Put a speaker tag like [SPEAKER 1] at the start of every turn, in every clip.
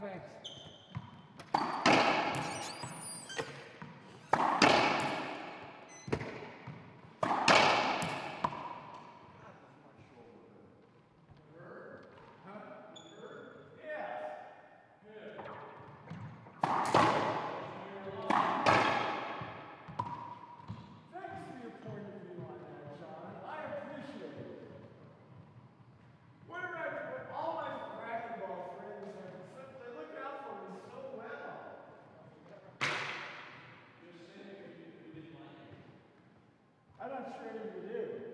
[SPEAKER 1] thanks. I'm not sure you do.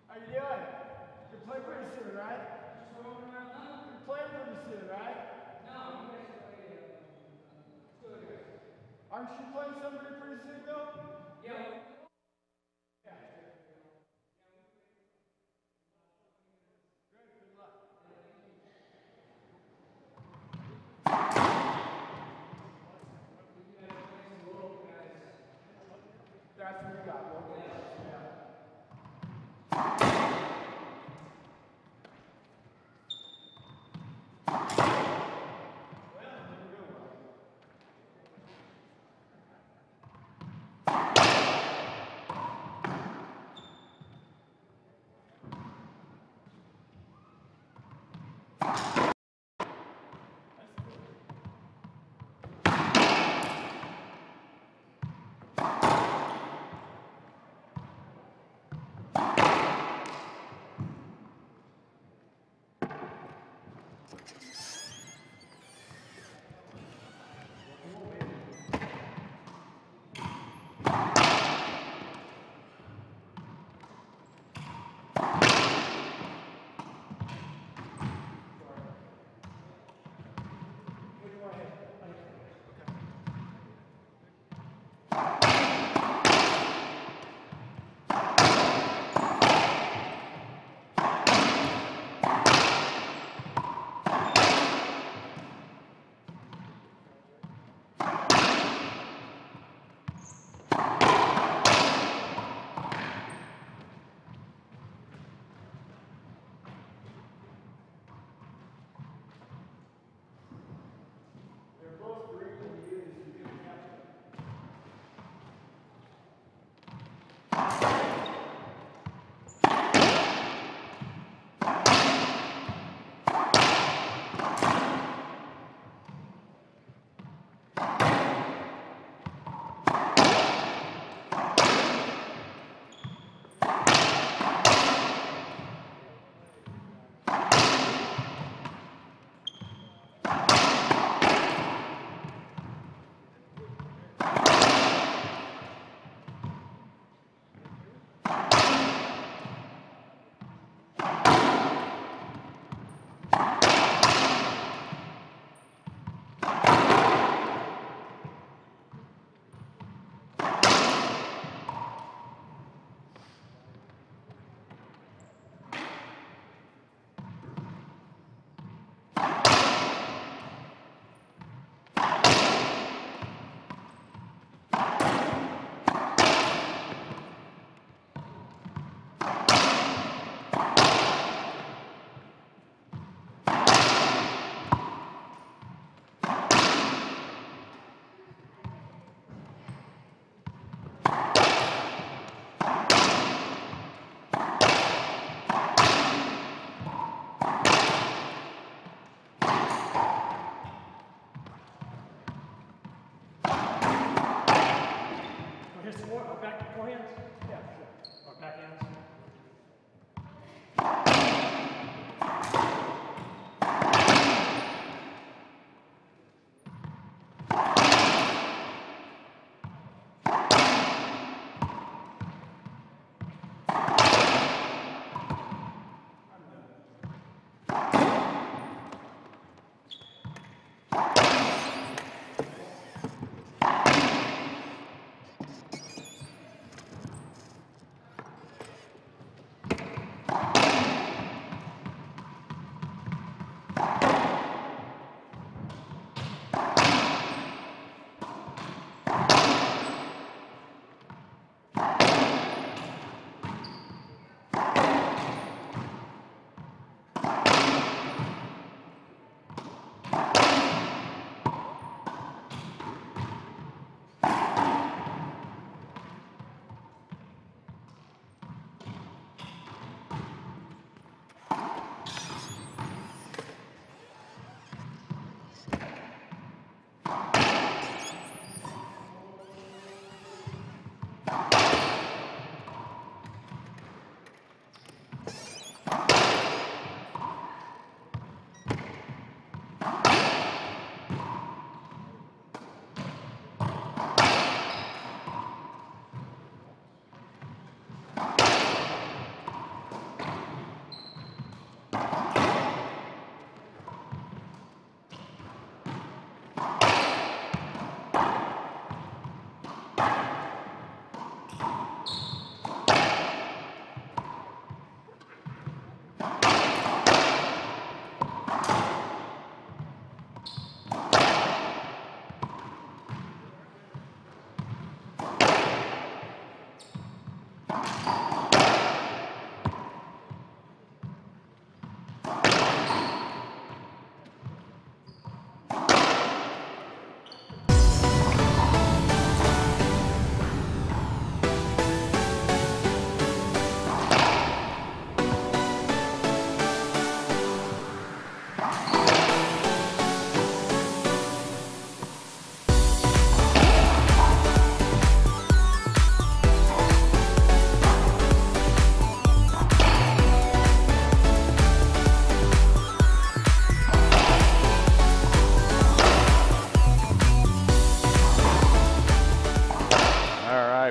[SPEAKER 1] How you doing? You play pretty soon, right? You play pretty soon, right? Aren't you playing somebody pretty soon, though? Yeah. That's what we got. Well,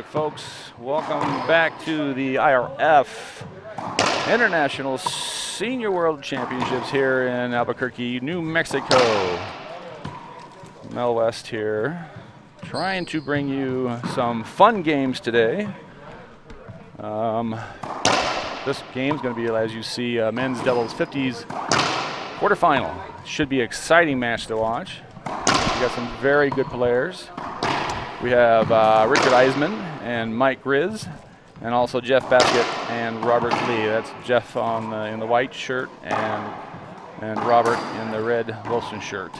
[SPEAKER 2] right, folks, welcome back to the IRF International Senior World Championships here in Albuquerque, New Mexico. Mel West here, trying to bring you some fun games today. This game's going to be, as you see, men's doubles 50s quarterfinal. Should be an exciting match to watch. We got some very good players. We have Richard Eisman and Mike Grizz, and also Jeff Baskett and Robert Lee. That's Jeff on in the white shirt and Robert in the red Wilson shirt.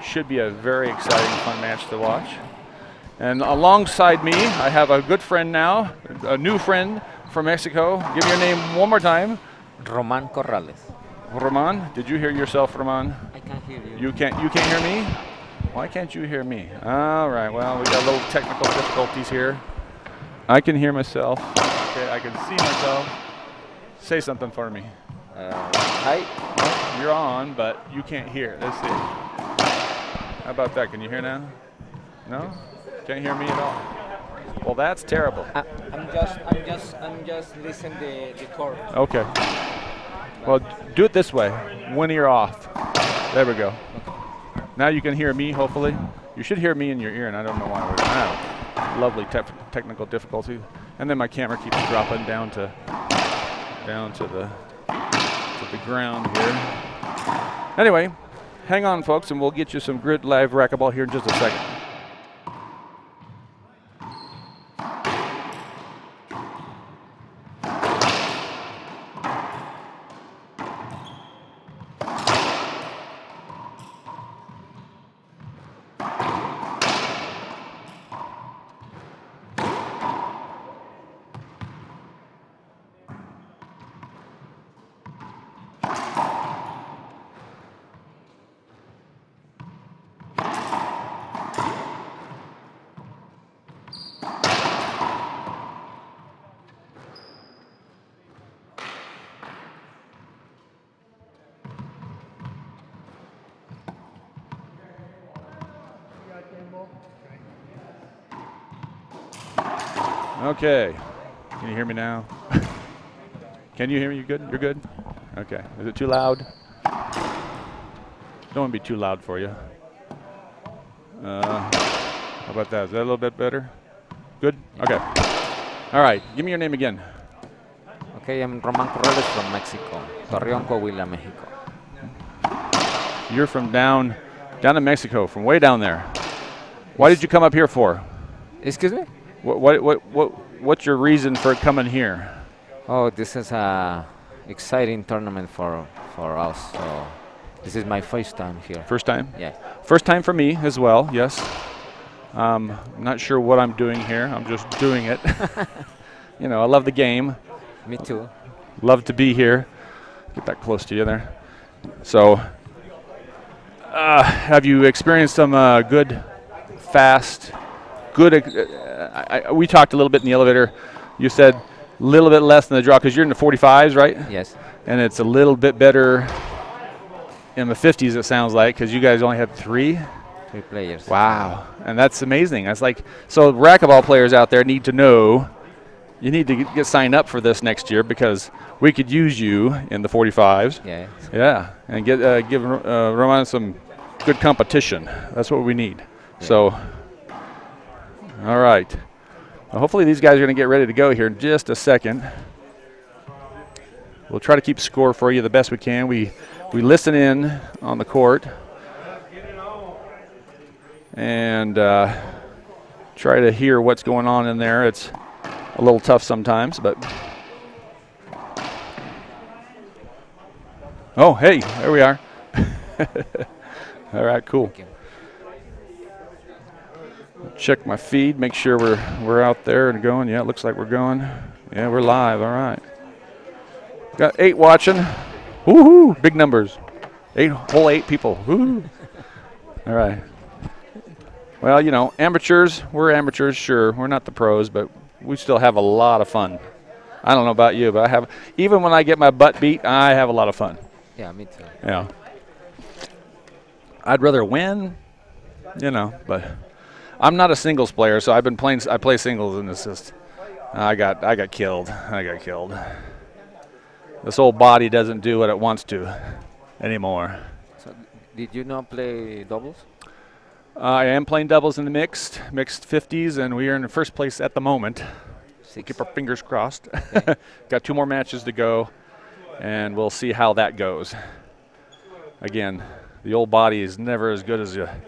[SPEAKER 2] Should be a very exciting, fun match to watch. And alongside me, I have a good friend now, a new friend from Mexico. Give me your name one more time.
[SPEAKER 3] Roman Corrales.
[SPEAKER 2] Roman, did you hear yourself, Roman?
[SPEAKER 3] I can't hear you.
[SPEAKER 2] You can't hear me? Why can't you hear me? All right, well, we got a little technical difficulties here. I can hear myself. Okay, I can see myself. Say something for me.
[SPEAKER 3] Hi.
[SPEAKER 2] Well, you're on, but you can't hear. Let's see. How about that? Can you hear now? No? Can't hear me at all. Well, that's terrible.
[SPEAKER 3] I'm just listening the chord.
[SPEAKER 2] Okay. Well, do it this way. One ear off. There we go. Now you can hear me, hopefully. You should hear me in your ear, and I don't know why we're lovely technical difficulty. And then my camera keeps dropping down to the ground here. Anyway, hang on, folks, and we'll get you some good live racquetball here in just a second. Okay. Can you hear me now? Can you hear me? You good? You're good? Okay. Is it too loud? Don't want to be too loud for you. How about that? Is that a little bit better? Good? Okay. All right. Give me your name again.
[SPEAKER 3] Okay, I'm Roman Corrales from Mexico. Torreón, Coahuila, Mexico.
[SPEAKER 2] You're from down in Mexico, from way down there. Why did you come up here for?
[SPEAKER 3] Excuse me?
[SPEAKER 2] What's your reason for coming here?
[SPEAKER 3] Oh, this is a exciting tournament for us. So this is my first time here.
[SPEAKER 2] First time?
[SPEAKER 3] Yeah.
[SPEAKER 2] First time for me as well, yes. I'm not sure what I'm doing here. I'm just doing it. You know, I love the game.
[SPEAKER 3] Me too.
[SPEAKER 2] Love to be here. Get that close to you there. So, have you experienced some good, fast, good? We talked a little bit in the elevator. You said a little bit less than the draw because you're in the 45s, right?
[SPEAKER 3] Yes.
[SPEAKER 2] And it's a little bit better in the 50s, it sounds like, because you guys only have three
[SPEAKER 3] players.
[SPEAKER 2] Wow, and that's amazing. That's like, so racquetball players out there need to know you need to get signed up for this next year because we could use you in the 45s.
[SPEAKER 3] Yeah.
[SPEAKER 2] Yeah, and give Roman some good competition. That's what we need. Yeah. So, all right. Well, hopefully these guys are going to get ready to go here in just a second. We'll try to keep score for you the best we can. We listen in on the court and try to hear what's going on in there. It's a little tough sometimes, but oh, hey, there we are. All right, cool. Check my feed, make sure we're out there and going. Yeah, it looks like we're going. Yeah, we're live. All right. Got 8 watching. Woohoo! Big numbers. Whole 8 people. Woohoo! All right. Well, you know, amateurs. We're amateurs, sure. We're not the pros, but we still have a lot of fun. I don't know about you, but I have. Even when I get my butt beat, I have a lot of fun.
[SPEAKER 3] Yeah, me too.
[SPEAKER 2] Yeah. I'd rather win, you know, but I'm not a singles player, so I've been playing. I play singles in this. Just, I got killed. I got killed. This old body doesn't do what it wants to anymore.
[SPEAKER 3] So did you not play doubles?
[SPEAKER 2] I am playing doubles in the mixed 50s, and we are in the first place at the moment.
[SPEAKER 3] Six.
[SPEAKER 2] Keep our fingers crossed.
[SPEAKER 3] Okay.
[SPEAKER 2] Got 2 more matches to go, and we'll see how that goes. Again, the old body is never as good as a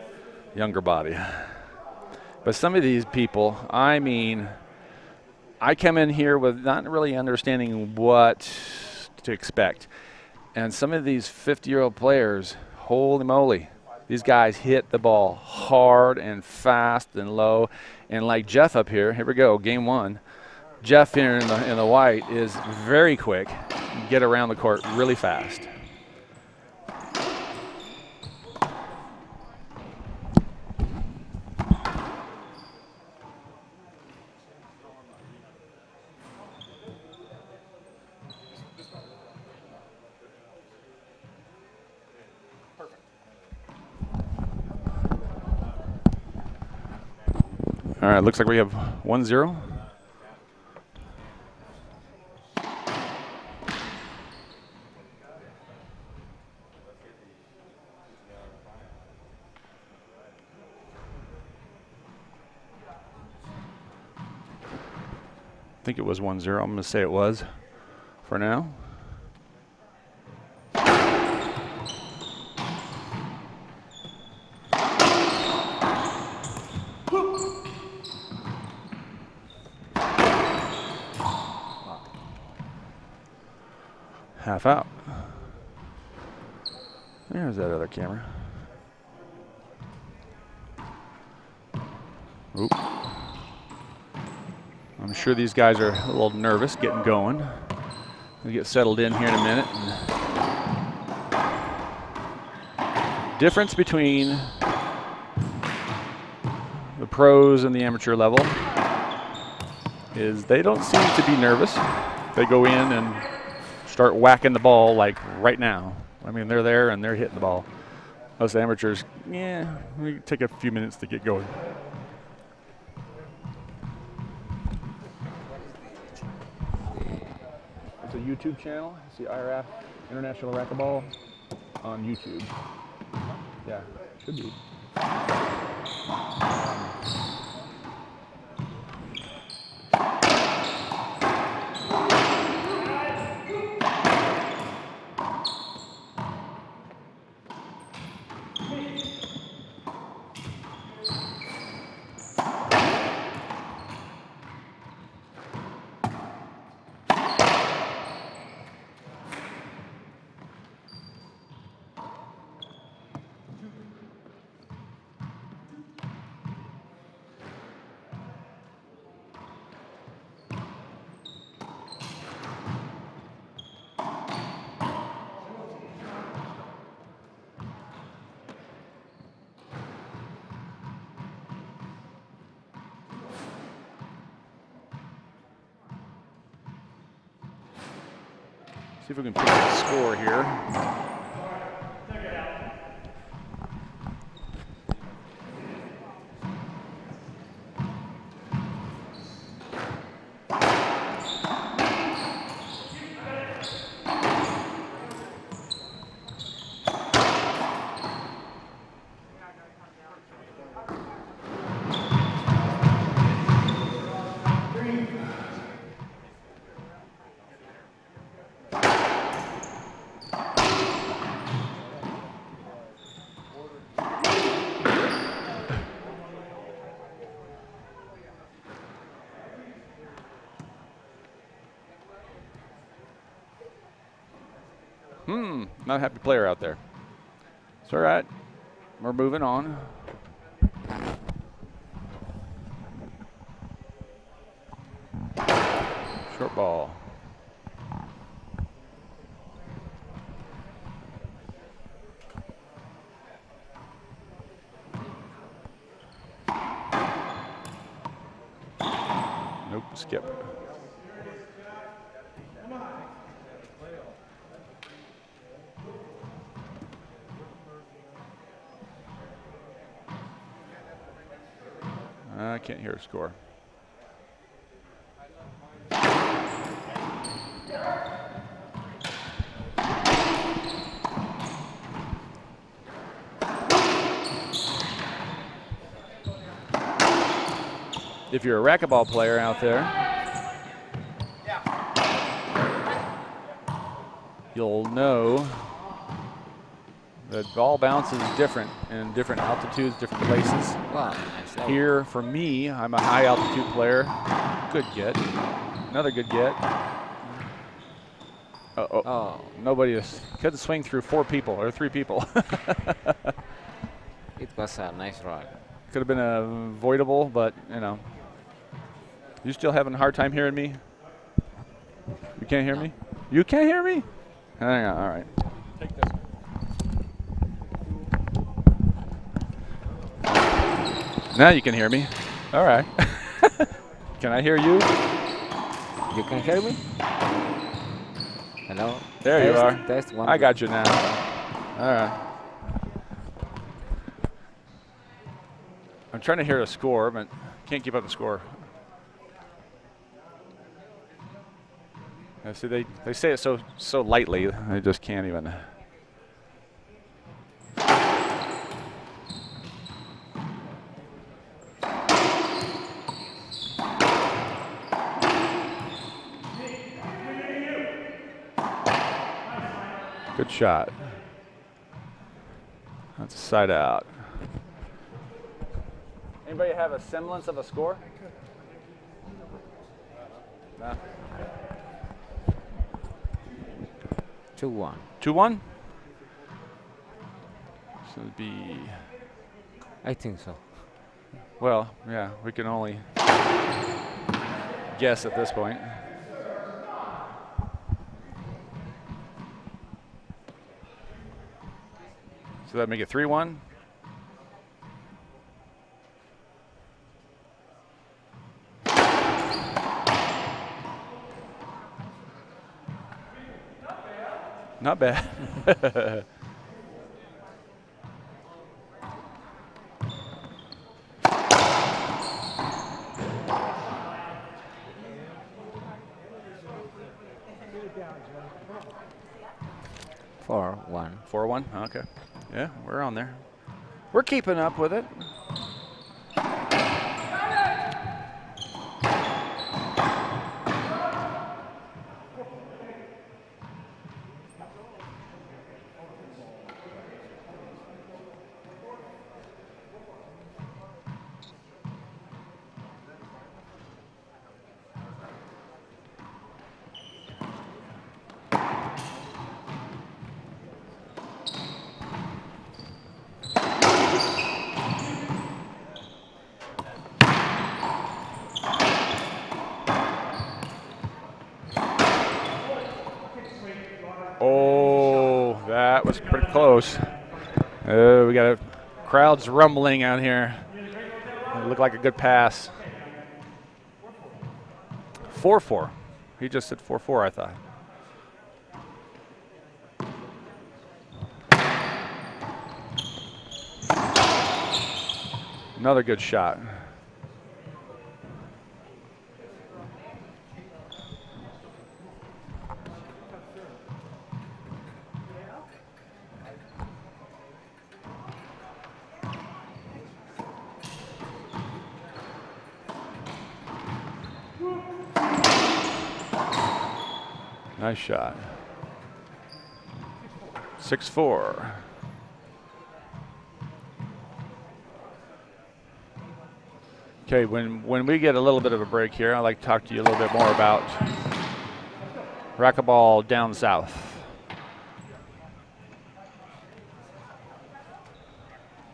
[SPEAKER 2] younger body. But some of these people, I mean, I come in here with not really understanding what to expect. And some of these 50-year-old players, holy moly, these guys hit the ball hard and fast and low. And like Jeff up here we go, game 1. Jeff here in the white is very quick, get around the court really fast. All right, looks like we have 1-0. I think it was 1-0. I'm going to say it was for now. Half out. There's that other camera. Oop. I'm sure these guys are a little nervous getting going. We'll get settled in here in a minute. Difference between the pros and the amateur level is they don't seem to be nervous. They go in and start whacking the ball like right now. I mean, they're there and they're hitting the ball. Us amateurs, yeah, we take a few minutes to get going. It's a YouTube channel. It's the IRF, International Racquetball, on YouTube. Yeah, should be. See if we can pick up the score here. Not a happy player out there. It's all right. We're moving on. Short ball. Nope, skip. I can't hear a score. If you're a racquetball player out there, you'll know that ball bounce is different in different altitudes, different places.
[SPEAKER 3] Wow, nice.
[SPEAKER 2] Here, for me, I'm a high altitude player. Good get. Another good get.
[SPEAKER 3] Oh,
[SPEAKER 2] Nobody couldn't swing through 4 people or 3 people.
[SPEAKER 3] it was a nice rock.
[SPEAKER 2] Could have been avoidable, but you know. You still having a hard time hearing me? You can't hear me? You can't hear me? Hang on, all right. Take this. Now you can hear me. All right. Can I hear you?
[SPEAKER 3] You can hear me? Hello?
[SPEAKER 2] There
[SPEAKER 3] Test,
[SPEAKER 2] you are.
[SPEAKER 3] Test, one,
[SPEAKER 2] I got you now. All right. I'm trying to hear a score, but can't keep up the score. See, they say it so lightly, I just can't even. Good shot. That's a side out. Anybody have a semblance of a score? No.
[SPEAKER 3] 2-1.
[SPEAKER 2] 2-1? So it'd be.
[SPEAKER 3] I think so.
[SPEAKER 2] Well, yeah, we can only guess at this point. So that make it 3-1. Not bad.
[SPEAKER 3] 4-1.
[SPEAKER 2] 4-1? Okay. Yeah, we're on there. We're keeping up with it. Oh, that was pretty close. We got crowds rumbling out here. It looked like a good pass. 4-4. He just said 4-4, I thought. Another good shot. Nice shot. 6-4. Okay, when we get a little bit of a break here, I'd like to talk to you a little bit more about racquetball down south.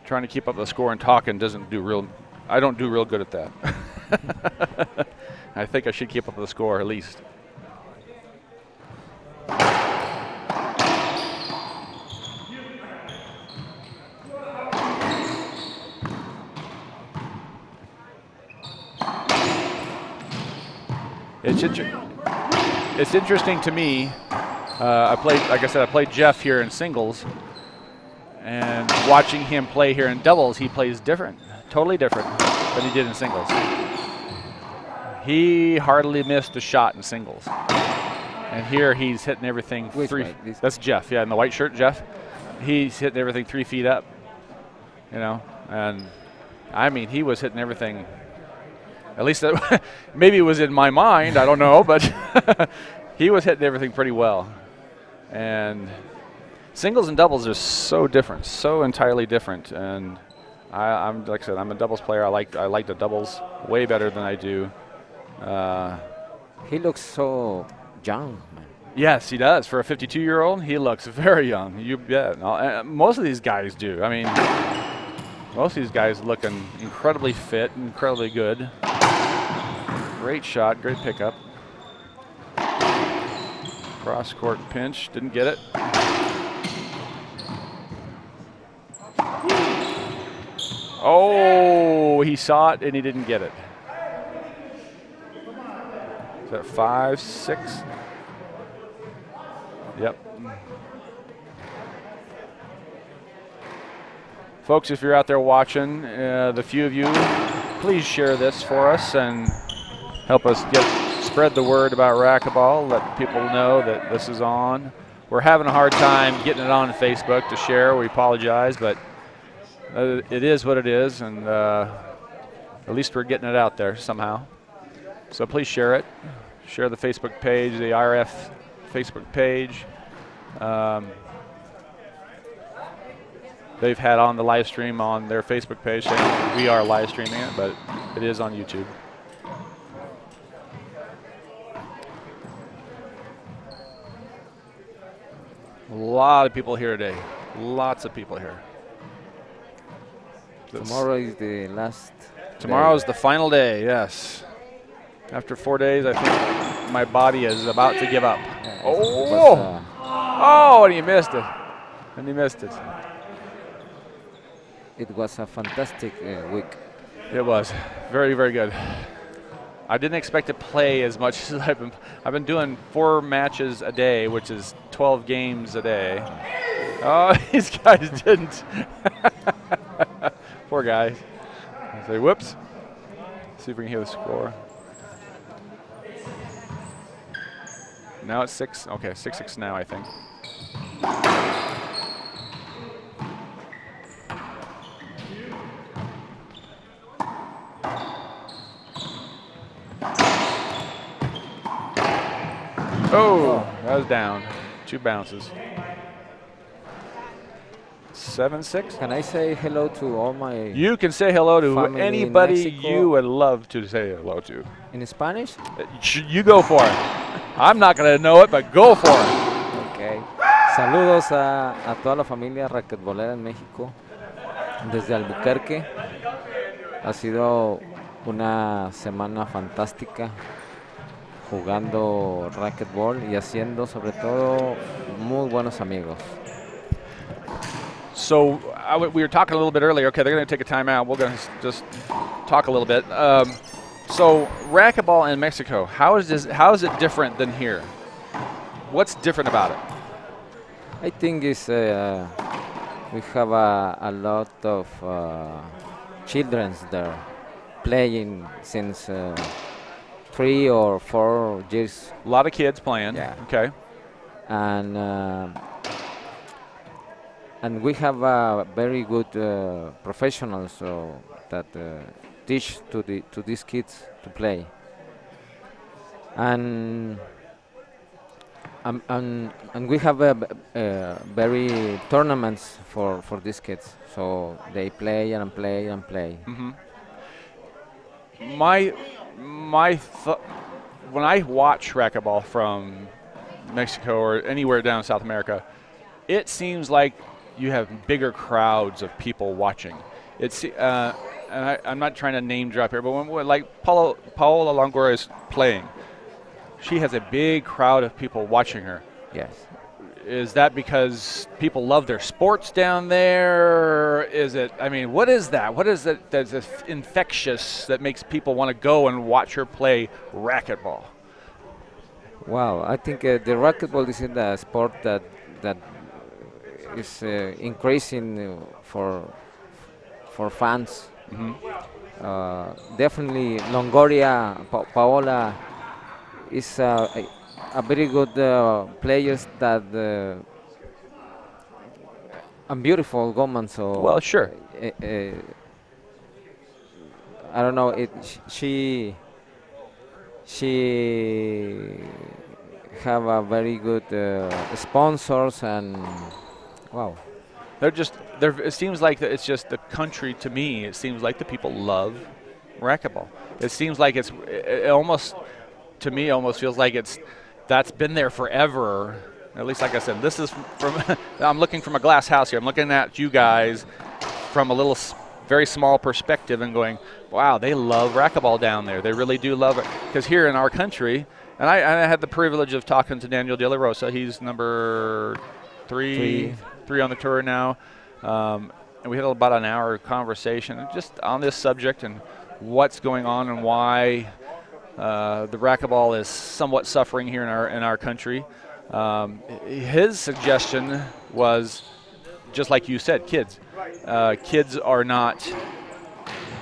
[SPEAKER 2] Trying to keep up the score and talking doesn't do real. I don't do real good at that. I think I should keep up the score at least. It's interesting to me. I played, like I said, I played Jeff here in singles, and watching him play here in doubles, he plays different, totally different. than he did in singles. He hardly missed a shot in singles. And here he's hitting everything that's Jeff, yeah, in the white shirt, Jeff. He's hitting everything 3 feet up, you know, and I mean, he was hitting everything, at least maybe it was in my mind, I don't know, but he was hitting everything pretty well. And singles and doubles are so different, so entirely different. And I'm like I said, I'm a doubles player. I like the doubles way better than I do.
[SPEAKER 3] He looks so young, man.
[SPEAKER 2] Yes, he does. For a 52-year-old, he looks very young. You bet. Most of these guys do. I mean, most of these guys looking incredibly fit, incredibly good. Great shot, great pickup. Cross court pinch, didn't get it. Oh, he saw it and he didn't get it. Is that 5, 6? Yep. Folks, if you're out there watching, the few of you, please share this for us and help us spread the word about racquetball. Let people know that this is on. We're having a hard time getting it on Facebook to share. We apologize, but it is what it is, and at least we're getting it out there somehow. So please share it. Share the Facebook page, the RF Facebook page. They've had on the live stream on their Facebook page saying we are live streaming it, but it is on YouTube. A lot of people here today. Lots of people here.
[SPEAKER 3] Tomorrow is the last.
[SPEAKER 2] Tomorrow is the final day, yes. After 4 days, I think my body is about to give up.
[SPEAKER 3] Yeah,
[SPEAKER 2] oh, and he missed it. And he missed it.
[SPEAKER 3] It was a fantastic week.
[SPEAKER 2] It was very, very good. I didn't expect to play as much as I've been doing 4 matches a day, which is 12 games a day. Oh, these guys didn't. Poor guys. I say, whoops. See if we can hear the score. Now it's 6. Okay, 6-6 now, I think. Oh, that was down. 2 bounces. 7-6.
[SPEAKER 3] Can I say hello to all my?
[SPEAKER 2] You can say hello to
[SPEAKER 3] family
[SPEAKER 2] anybody
[SPEAKER 3] in Mexico
[SPEAKER 2] you would love to say hello to.
[SPEAKER 3] in Spanish?
[SPEAKER 2] You go for it. I'm not going to know it, but go for it.
[SPEAKER 3] Okay. Saludos a toda la familia raquetbolera en México. Desde Albuquerque. Ha sido una semana fantástica jugando racquetball y haciendo sobre todo muy buenos amigos.
[SPEAKER 2] So we were talking a little bit earlier. Okay, they're going to take a timeout. We're going to just talk a little bit. So racquetball in Mexico, how is it different than here? What's different about it?
[SPEAKER 3] I think it's we have a lot of children there playing since 3 or 4 years.
[SPEAKER 2] A lot of kids playing.
[SPEAKER 3] Yeah.
[SPEAKER 2] Okay.
[SPEAKER 3] And we have very good professionals that teach to these kids to play. And we have very tournaments for these kids, so they play and play and play.
[SPEAKER 2] Mm-hmm. When I watch racquetball from Mexico or anywhere down South America, it seems like you have bigger crowds of people watching. It's and I'm not trying to name drop here, but when like Paola Longoria is playing, she has a big crowd of people watching her.
[SPEAKER 3] Yes.
[SPEAKER 2] Is that because people love their sports down there? Is it, I mean, what is that? What is it that's infectious that makes people want to go and watch her play racquetball?
[SPEAKER 3] Wow, I think the racquetball is in the sport that is increasing for fans.
[SPEAKER 2] Mm-hmm.
[SPEAKER 3] Definitely Longoria, Paola is a very good players that and beautiful woman.
[SPEAKER 2] Well,
[SPEAKER 3] So
[SPEAKER 2] sure.
[SPEAKER 3] I don't know. She have a very good sponsors and wow.
[SPEAKER 2] It seems like it's just the country to me. It seems like the people love racquetball. It seems like it almost, to me, almost feels like that's been there forever. At least, like I said, this is from, I'm looking from a glass house here. I'm looking at you guys from a little, very small perspective and going, wow, they love racquetball down there. They really do love it. Because here in our country, and I had the privilege of talking to Daniel De La Rosa. He's number three on the tour now. And we had about an hour conversation just on this subject and what's going on and why the racquetball is somewhat suffering here in our country. His suggestion was, just like you said, kids. Kids are not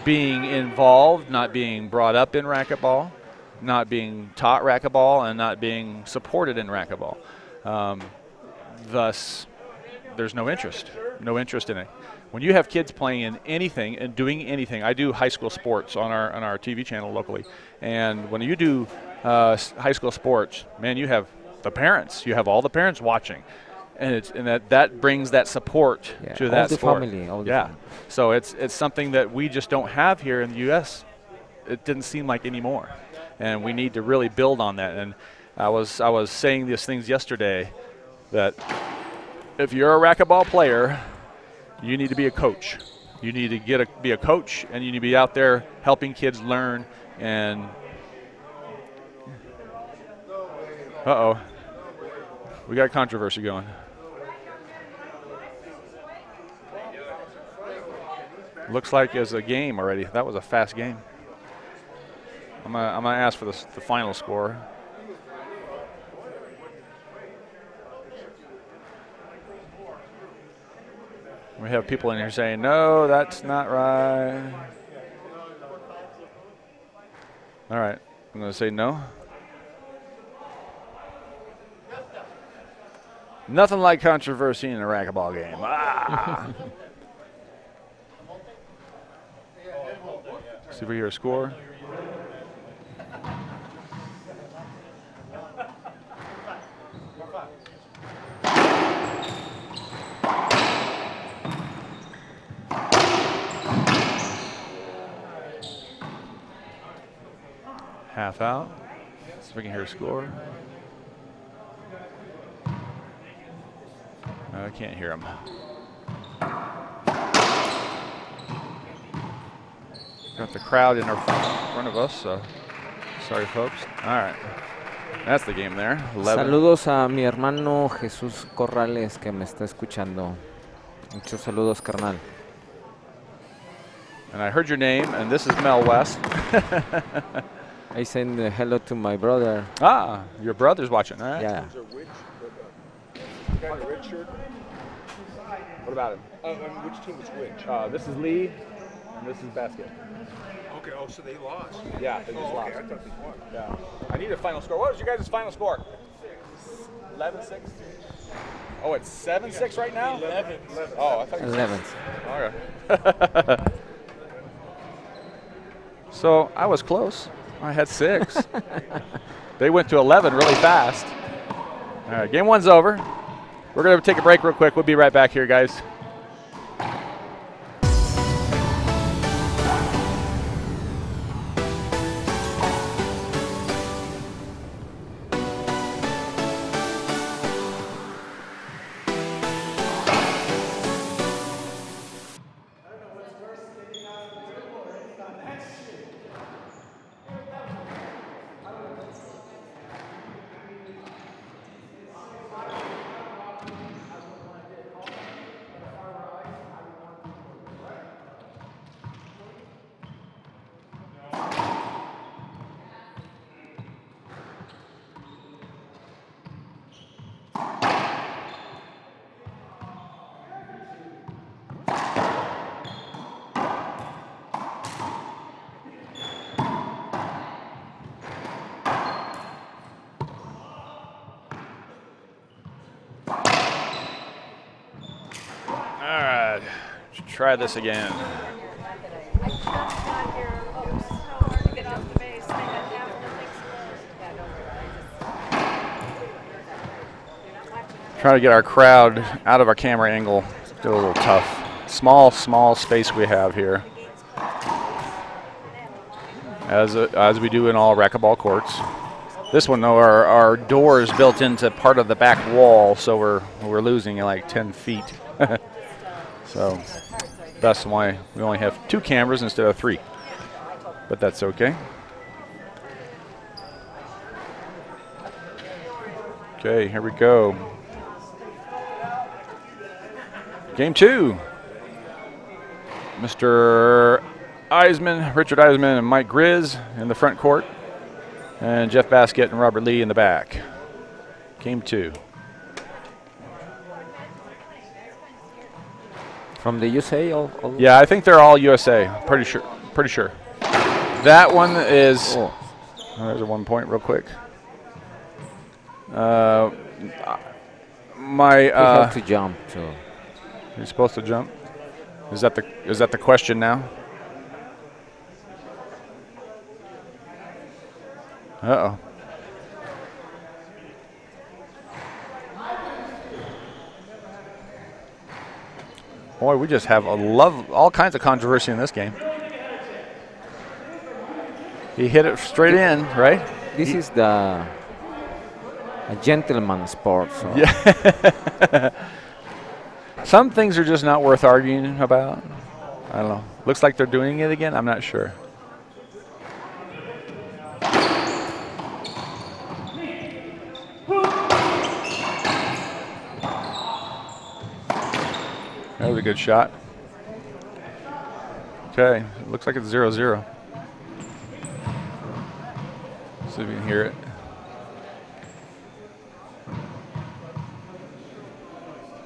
[SPEAKER 2] being involved, not being brought up in racquetball, not being taught racquetball, and not being supported in racquetball. Thus, there's no interest in it. When you have kids playing in anything and doing anything, I do high school sports on our TV channel locally, and when you do high school sports, man, you have the parents. You have all the parents watching, and that brings that support to that sport.
[SPEAKER 3] Family.
[SPEAKER 2] So it's something that we just don't have here in the U.S. It didn't seem like anymore, and we need to really build on that. And I was saying these things yesterday that if you're a racquetball player, you need to be a coach. You need to be a coach, and you need to be out there helping kids learn. And we got a controversy going. Looks like it's a game already. That was a fast game. I'm gonna ask for the final score. We have people in here saying, no, that's not right. All right, I'm going to say no. Nothing like controversy in a racquetball game. See if we hear a score. Half out. See if we can hear a score. I can't hear him. Got the crowd in front of us, so sorry, folks. All right. That's the game there. 11.
[SPEAKER 3] Saludos a mi hermano Jesús Corrales que me está escuchando. Muchos saludos, carnal.
[SPEAKER 2] And I heard your name, and this is Mel West.
[SPEAKER 3] I send hello to my brother.
[SPEAKER 2] Ah, your brother's watching, all right?
[SPEAKER 3] Yeah.
[SPEAKER 4] Got a red shirt.
[SPEAKER 2] What about him?
[SPEAKER 4] Which team was which?
[SPEAKER 2] This is Lee, and this is Basket.
[SPEAKER 4] Okay, oh, so they lost.
[SPEAKER 2] Yeah, they just lost.
[SPEAKER 4] Okay, I thought they won.
[SPEAKER 2] Yeah. I need a final score. What was your guys' final score? 11-6. Oh, it's 7-6 right now?
[SPEAKER 4] 11.
[SPEAKER 2] Oh, I thought you said
[SPEAKER 3] 11.
[SPEAKER 2] Okay. So I was close. I had 6. They went to 11 really fast. All right, game one's over. We're going to take a break real quick. We'll be right back here, guys. try this again.
[SPEAKER 5] I just got here. Oh, it was so hard to get off the base. They had half the things closed.
[SPEAKER 2] Trying to get our crowd out of our camera angle. Still a little tough. Small space we have here. As we do in all racquetball courts. This one, though, our door is built into part of the back wall, so we're losing like 10 feet. So that's why we only have 2 cameras instead of 3. But that's okay. Okay, here we go. Game 2. Mr. Eisman, Richard Eisman, and Mike Grizz in the front court. And Jeff Baskett and Robert Lee in the back. Game 2.
[SPEAKER 3] From the USA?
[SPEAKER 2] Yeah, I think they're all USA. Pretty sure. That one is.
[SPEAKER 3] Oh.
[SPEAKER 2] There's a 1 point, real quick. My.
[SPEAKER 3] We have to jump. So.
[SPEAKER 2] You're supposed to jump. Is that the question now? Uh-oh. Boy, we just have all kinds of controversy in this game. He hit it straight in, right?
[SPEAKER 3] This is a gentleman's sport. So.
[SPEAKER 2] Yeah. Some things are just not worth arguing about. I don't know. Looks like they're doing it again. I'm not sure. That was a good shot. Okay, it looks like it's 0-0. See if we can hear it.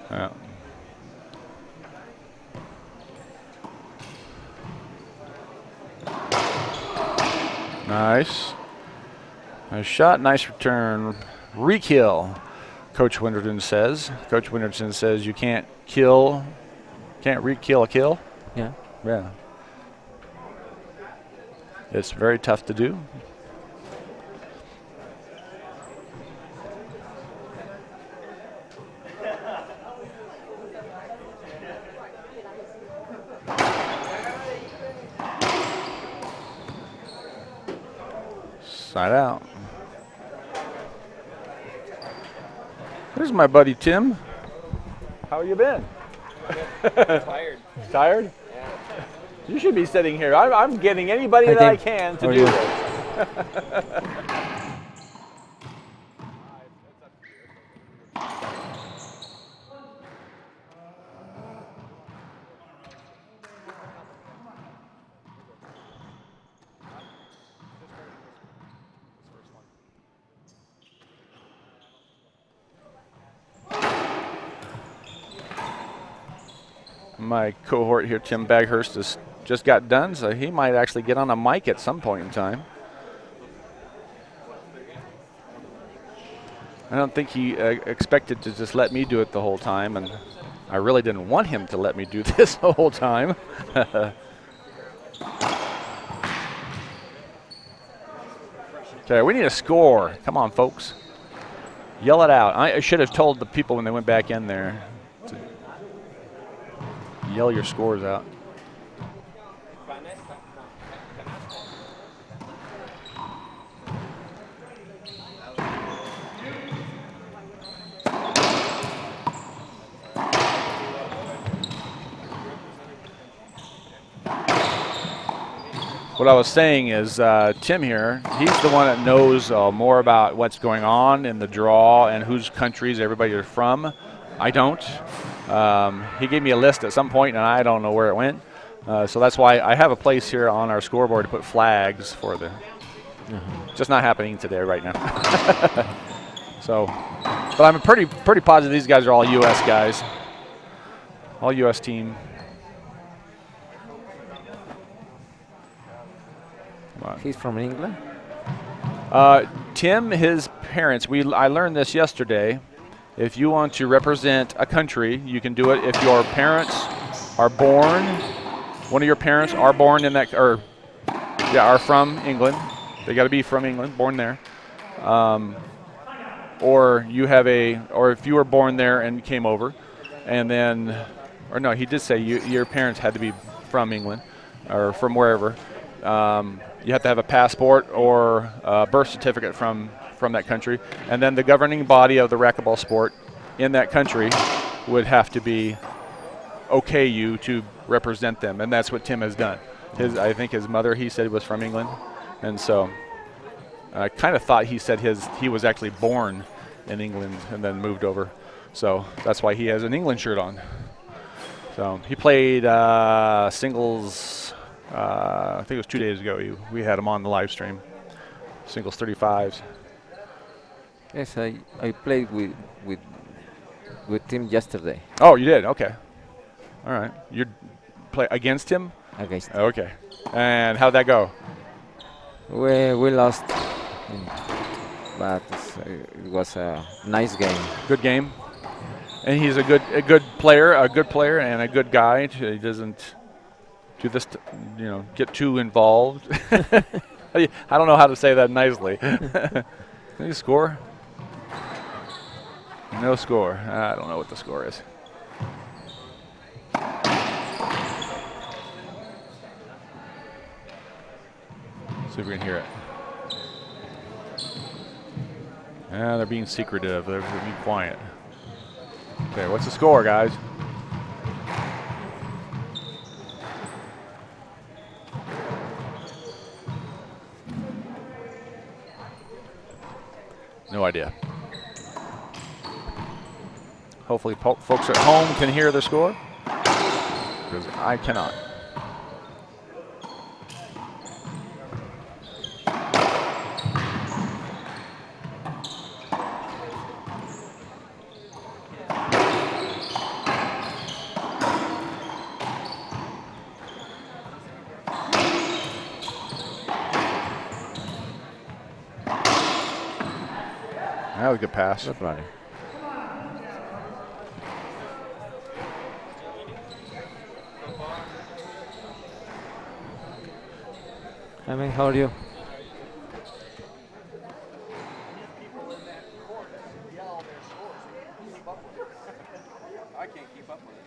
[SPEAKER 2] Yeah. Nice. Nice shot, nice return. Re-kill, Coach Winterton says. Coach Winterton says you can't re-kill a kill.
[SPEAKER 3] Yeah.
[SPEAKER 2] Yeah. It's very tough to do. Side out. There's my buddy Tim. How you been?
[SPEAKER 6] Tired.
[SPEAKER 2] Tired?
[SPEAKER 6] Yeah.
[SPEAKER 2] You should be sitting here. I'm getting anybody that I can to do this. My cohort here, Tim Baghurst, has just got done, so he might actually get on a mic at some point in time. I don't think he expected to just let me do it the whole time, and I really didn't want him to let me do this the whole time. Okay, we need a score. Come on, folks. Yell it out. I should have told the people when they went back in there to yell your scores out. What I was saying is Tim here, he's the one that knows more about what's going on in the draw and whose countries everybody are from. I don't. He gave me a list at some point, and I don't know where it went. So that's why I have a place here on our scoreboard to put flags for the. Just not happening today right now. So, but I'm pretty positive these guys are all U.S. guys, all U.S. team.
[SPEAKER 3] He's from England?
[SPEAKER 2] Tim, his parents, I learned this yesterday. If you want to represent a country, you can do it if your parents are born, one of your parents are born in that, or yeah, are from England. They got to be from England, born there. Or you have or if you were born there and came over, and then, or no, he did say your parents had to be from England or from wherever. You have to have a passport or a birth certificate from that country, and then the governing body of the racquetball sport in that country would have to be okay you to represent them, and that's what Tim has done. I think his mother, he said, was from England, and so I kind of thought he said he was actually born in England and then moved over, so that's why he has an England shirt on. So he played singles. I think it was 2 days ago. We had him on the live stream. Singles 35s.
[SPEAKER 3] Yes, I played with Tim yesterday.
[SPEAKER 2] Oh, you did? Okay. All right. You play against him?
[SPEAKER 3] Against him.
[SPEAKER 2] Okay. And how'd that go?
[SPEAKER 3] We lost, but it was a nice game.
[SPEAKER 2] Good game. And he's a good player, and a good guy. He doesn't do this, get too involved. I don't know how to say that nicely. Any score? No score. I don't know what the score is. See if we can hear it. Yeah, they're being secretive. They're being quiet. Okay, what's the score, guys? No idea. Hopefully folks at home can hear the score, because I cannot. That was a good pass.
[SPEAKER 3] Good running. I mean, how are you?
[SPEAKER 6] I can't keep up with it.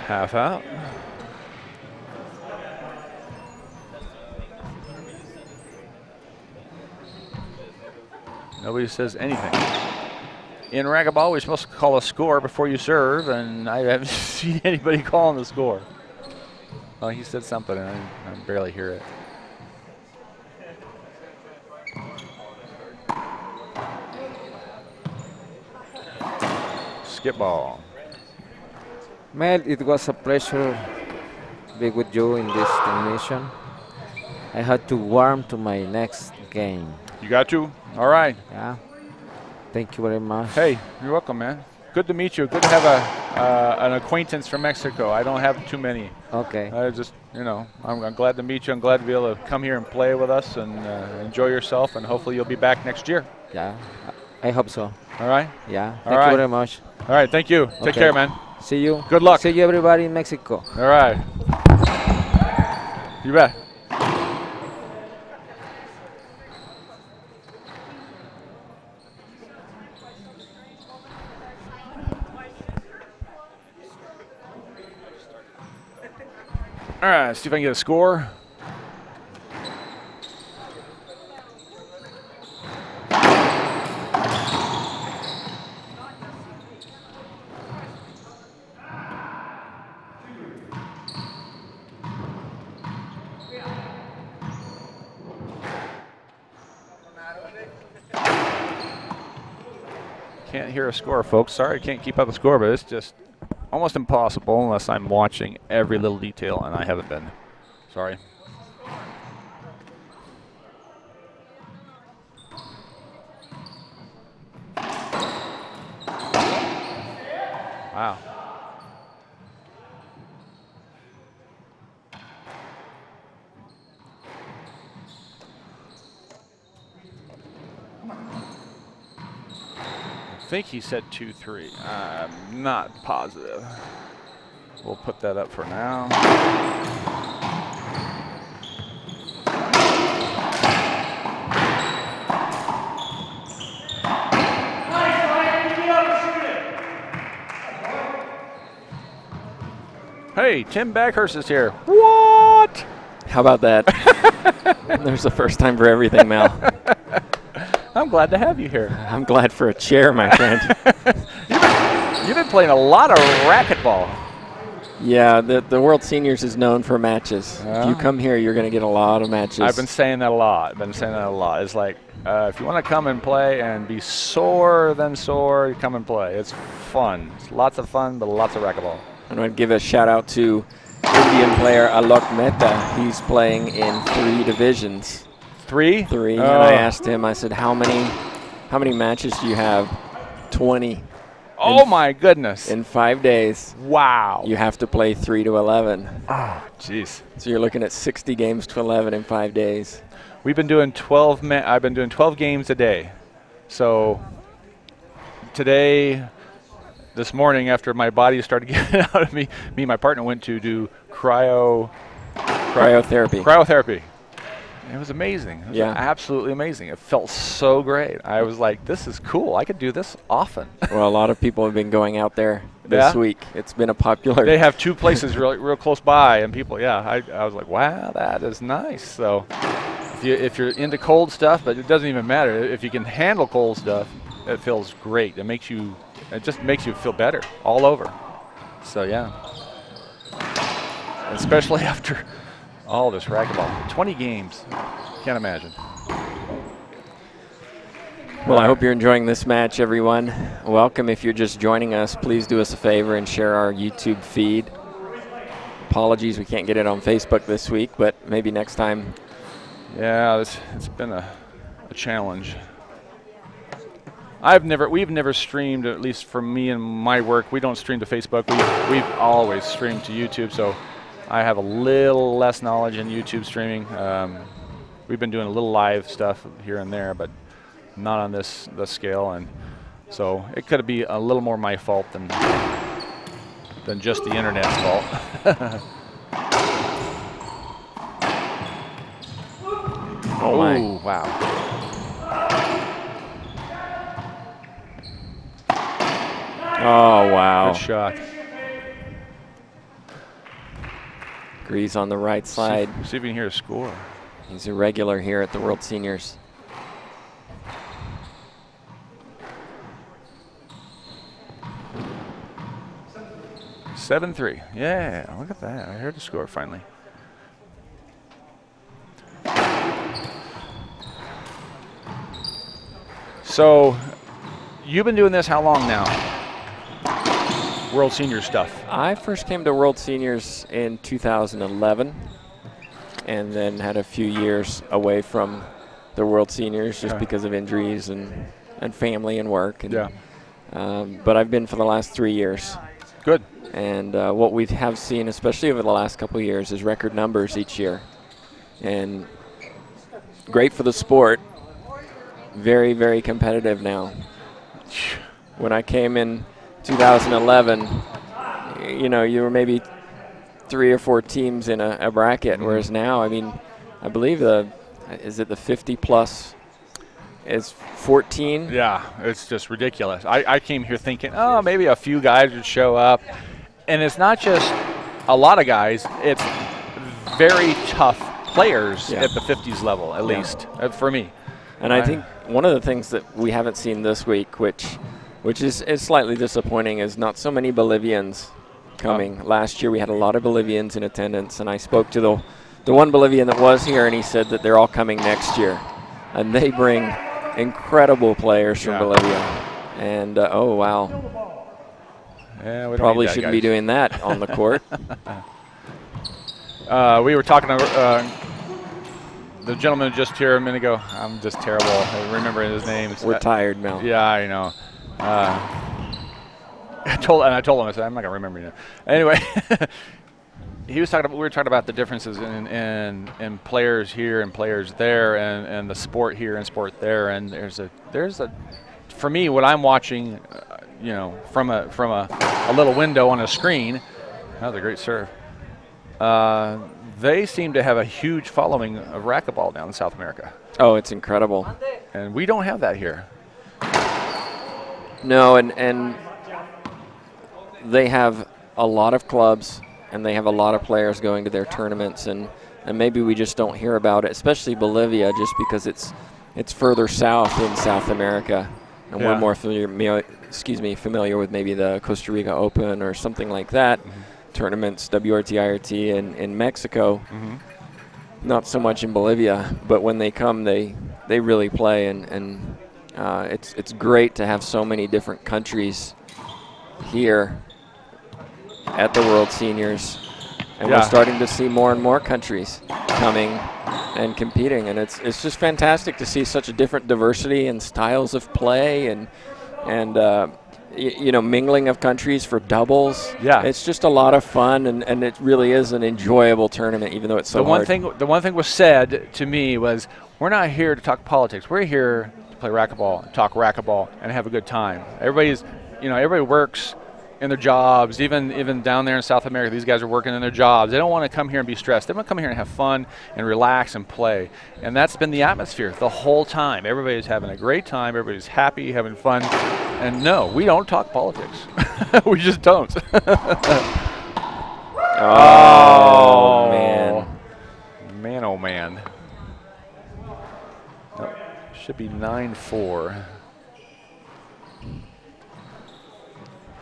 [SPEAKER 2] Half out. Nobody says anything. In racquetball, we're supposed to call a score before you serve, and I haven't seen anybody calling the score. Well, he said something, and I barely hear it. Skip ball.
[SPEAKER 3] Mel, it was a pleasure to be with you in this termination. I had to warm to my next game.
[SPEAKER 2] You got to? All right.
[SPEAKER 3] Yeah. Thank you very much.
[SPEAKER 2] Hey, you're welcome, man. Good to meet you. Good to have an acquaintance from Mexico. I don't have too many.
[SPEAKER 3] Okay.
[SPEAKER 2] I just, I'm glad to meet you. I'm glad to be able to come here and play with us and enjoy yourself, and hopefully you'll be back next year.
[SPEAKER 3] Yeah, I hope so.
[SPEAKER 2] All right?
[SPEAKER 3] Yeah.
[SPEAKER 2] All
[SPEAKER 3] Thank
[SPEAKER 2] right.
[SPEAKER 3] you very much.
[SPEAKER 2] All right, thank you. Take
[SPEAKER 3] Okay.
[SPEAKER 2] care, man.
[SPEAKER 3] See you.
[SPEAKER 2] Good luck.
[SPEAKER 3] See you, everybody in Mexico.
[SPEAKER 2] All right. You bet. All right, see if I can get a score. Can't hear a score, folks. Sorry, I can't keep up the score, but it's just almost impossible unless I'm watching every little detail, and I haven't been. Sorry. Wow. I think he said 2-3. I'm not positive. We'll put that up for now. Hey, Tim Backhurst is here. What?
[SPEAKER 7] How about that? There's a first time for everything, Mel.
[SPEAKER 2] I'm glad to have you here.
[SPEAKER 7] I'm glad for a chair, my friend.
[SPEAKER 2] You've been playing a lot of racquetball.
[SPEAKER 7] Yeah, the World Seniors is known for matches. If you come here, you're going to get a lot of matches.
[SPEAKER 2] I've been saying that a lot. It's like, if you want to come and play and be sore, then sore, you come and play. It's fun. It's lots of fun, but lots of racquetball.
[SPEAKER 7] And I'd give a shout out to Indian player Alok Mehta. He's playing in 3 divisions.
[SPEAKER 2] 3?
[SPEAKER 7] 3.
[SPEAKER 2] Oh.
[SPEAKER 7] And I asked him, I said, how many matches do you have? 20.
[SPEAKER 2] Oh my goodness.
[SPEAKER 7] In 5 days.
[SPEAKER 2] Wow.
[SPEAKER 7] You have to play 3 to 11.
[SPEAKER 2] Oh, jeez.
[SPEAKER 7] So you're looking at 60 games to 11 in 5 days.
[SPEAKER 2] We've been doing 12. I've been doing 12 games a day. So today, this morning, after my body started getting out of me, and my partner went to do cryotherapy. It was amazing. It was absolutely amazing. It felt so great. I was like, this is cool. I could do this often.
[SPEAKER 7] Well, a lot of people have been going out there this week. It's been a popular.
[SPEAKER 2] They have 2 places real close by, and people, I was like, wow, that is nice. So if you're into cold stuff, but it doesn't even matter. If you can handle cold stuff, it feels great. It just makes you feel better all over. So, yeah. Especially after all this racquetball. 20 games. Can't imagine.
[SPEAKER 7] Well, I hope you're enjoying this match, everyone. Welcome. If you're just joining us, please do us a favor and share our YouTube feed. Apologies, we can't get it on Facebook this week, but maybe next time.
[SPEAKER 2] Yeah, it's been a challenge. We've never streamed, at least for me and my work. We don't stream to Facebook. We've always streamed to YouTube, so I have a little less knowledge in YouTube streaming. We've been doing a little live stuff here and there, but not on this scale, and so it could be a little more my fault than just the internet's fault.
[SPEAKER 7] Oh my!
[SPEAKER 2] Ooh, wow!
[SPEAKER 7] Oh wow!
[SPEAKER 2] Good shot.
[SPEAKER 7] Grease on the right side.
[SPEAKER 2] See if we can hear a score.
[SPEAKER 7] He's a regular here at the World Seniors.
[SPEAKER 2] Seven 3. Yeah, look at that. I heard the score finally. So, you've been doing this how long now? World Senior stuff.
[SPEAKER 7] I first came to World Seniors in 2011 and then had a few years away from the World Seniors just because of injuries and family and work. And, but I've been for the last 3 years.
[SPEAKER 2] Good.
[SPEAKER 7] And what we have seen, especially over the last couple of years, is record numbers each year. And great for the sport. Very, very competitive now. When I came in 2011, you know, you were maybe 3 or 4 teams in a bracket, whereas now, I mean, I believe is it the 50 plus is 14?
[SPEAKER 2] Yeah, it's just ridiculous. I came here thinking, oh, maybe a few guys would show up. And it's not just a lot of guys, it's very tough players at the 50s level, at least, for me.
[SPEAKER 7] And I think one of the things that we haven't seen this week, which is slightly disappointing, is not so many Bolivians coming. Last year we had a lot of Bolivians in attendance, and I spoke to the one Bolivian that was here, and he said that they're all coming next year. And they bring incredible players from Bolivia. And, oh, wow.
[SPEAKER 2] Yeah, we
[SPEAKER 7] probably shouldn't be doing that on the court.
[SPEAKER 2] We were talking to the gentleman just here a minute ago. I'm just terrible at remembering his name.
[SPEAKER 7] We're tired, Mel.
[SPEAKER 2] Yeah, I know. told him, I said, I'm not gonna remember you. Anyway, we were talking about the differences in players here and players there, and the sport here and sport there. And there's a for me, what I'm watching, from a little window on a screen. That was a great serve. They seem to have a huge following of racquetball down in South America.
[SPEAKER 7] Oh, it's incredible.
[SPEAKER 2] And we don't have that here.
[SPEAKER 7] No, and they have a lot of clubs, and they have a lot of players going to their tournaments, and maybe we just don't hear about it, especially Bolivia, just because it's further south in South America, and we're more familiar with maybe the Costa Rica Open or something like that. Tournaments, WRT, IRT in Mexico, not so much in Bolivia, but when they come, they really play, and it's great to have so many different countries here at the World Seniors, and we're starting to see more and more countries coming and competing, and it's just fantastic to see such a different diversity and styles of play, and mingling of countries for doubles. Yeah, it's just a lot of fun, and it really is an enjoyable tournament, even though it's so hard.
[SPEAKER 2] The one thing was said to me was, we're not here to talk politics. We're here to play racquetball, talk racquetball, and have a good time. Everybody works in their jobs. Even down there in South America, these guys are working in their jobs. They don't want to come here and be stressed. They want to come here and have fun and relax and play. And that's been the atmosphere the whole time. Everybody's having a great time. Everybody's happy, having fun. And no, we don't talk politics. We just don't.
[SPEAKER 7] Oh, man.
[SPEAKER 2] Man, oh, man. Nope. Should be 9-4.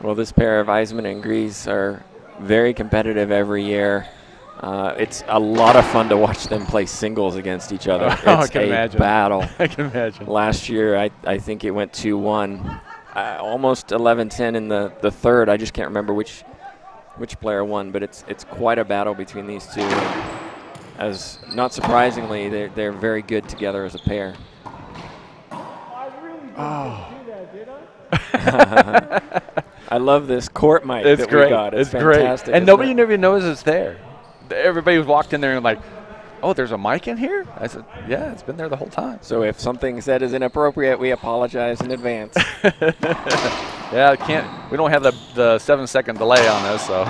[SPEAKER 7] Well, this pair of Eisman and Gries are very competitive every year. It's a lot of fun to watch them play singles against each other. It's
[SPEAKER 2] I can imagine.
[SPEAKER 7] Battle.
[SPEAKER 2] I can imagine.
[SPEAKER 7] Last year, I think it went 2-1. Almost 11-10 in the third. I just can't remember which player won, but it's quite a battle between these two. As not surprisingly, they're very good together as a pair.
[SPEAKER 1] I really didn't do that, did I?
[SPEAKER 7] I love this court mic
[SPEAKER 2] It's
[SPEAKER 7] that
[SPEAKER 2] great.
[SPEAKER 7] we got. It's
[SPEAKER 2] great.
[SPEAKER 7] fantastic.
[SPEAKER 2] And nobody even knows it's there. Everybody walked in there and like, oh, there's a mic in here? I said, yeah, it's been there the whole time.
[SPEAKER 7] So if something said is inappropriate, we apologize in advance.
[SPEAKER 2] Yeah, we don't have the 7-second delay on this, so.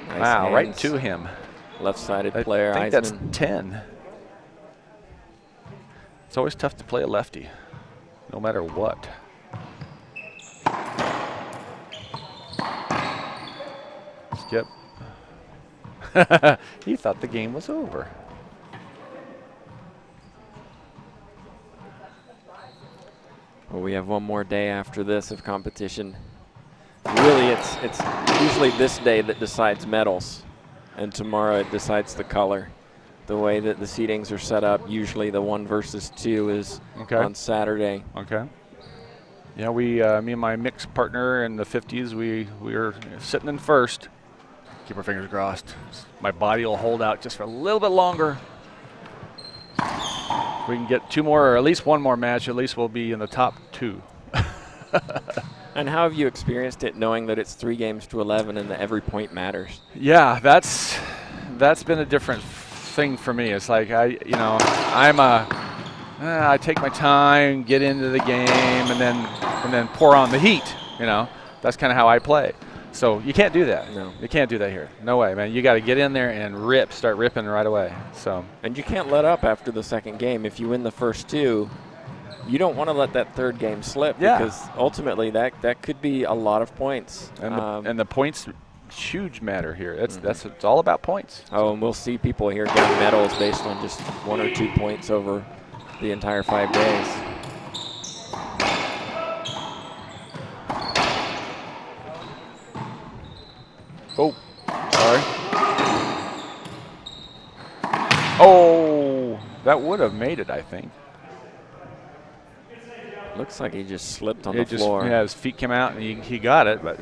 [SPEAKER 7] Nice
[SPEAKER 2] wow,
[SPEAKER 7] hands.
[SPEAKER 2] right to him.
[SPEAKER 7] Left-sided player.
[SPEAKER 2] I think that's 10. It's always tough to play a lefty, no matter what. Skip. He thought the game was over.
[SPEAKER 7] Well, we have one more day after this of competition. Really, it's usually this day that decides medals, and tomorrow it decides the color. The way that the seedings are set up, usually the 1 versus 2 is on Saturday.
[SPEAKER 2] Okay. Yeah, me and my mixed partner in the 50s, we were sitting in first. Keep our fingers crossed. My body will hold out just for a little bit longer. If we can get 2 more, or at least 1 more match, at least we'll be in the top 2.
[SPEAKER 7] And how have you experienced it, knowing that it's 3 games to 11 and that every point matters?
[SPEAKER 2] Yeah, that's been a different thing for me. It's like I take my time, get into the game, and then pour on the heat. That's kind of how I play. So you can't do that.
[SPEAKER 7] No,
[SPEAKER 2] you can't do that here. No way, man. You got to get in there and start ripping right away. So.
[SPEAKER 7] And you can't let up after the second game. If you win the first 2, you don't want to let that third game slip, because ultimately that could be a lot of points.
[SPEAKER 2] And the points, huge matter here. It's all about points.
[SPEAKER 7] Oh, and we'll see people here getting medals based on just 1 or 2 points over the entire 5 days.
[SPEAKER 2] Oh, sorry. Oh, that would have made it, I think.
[SPEAKER 7] Looks like he just slipped on the floor.
[SPEAKER 2] Yeah, his feet came out and he got it, but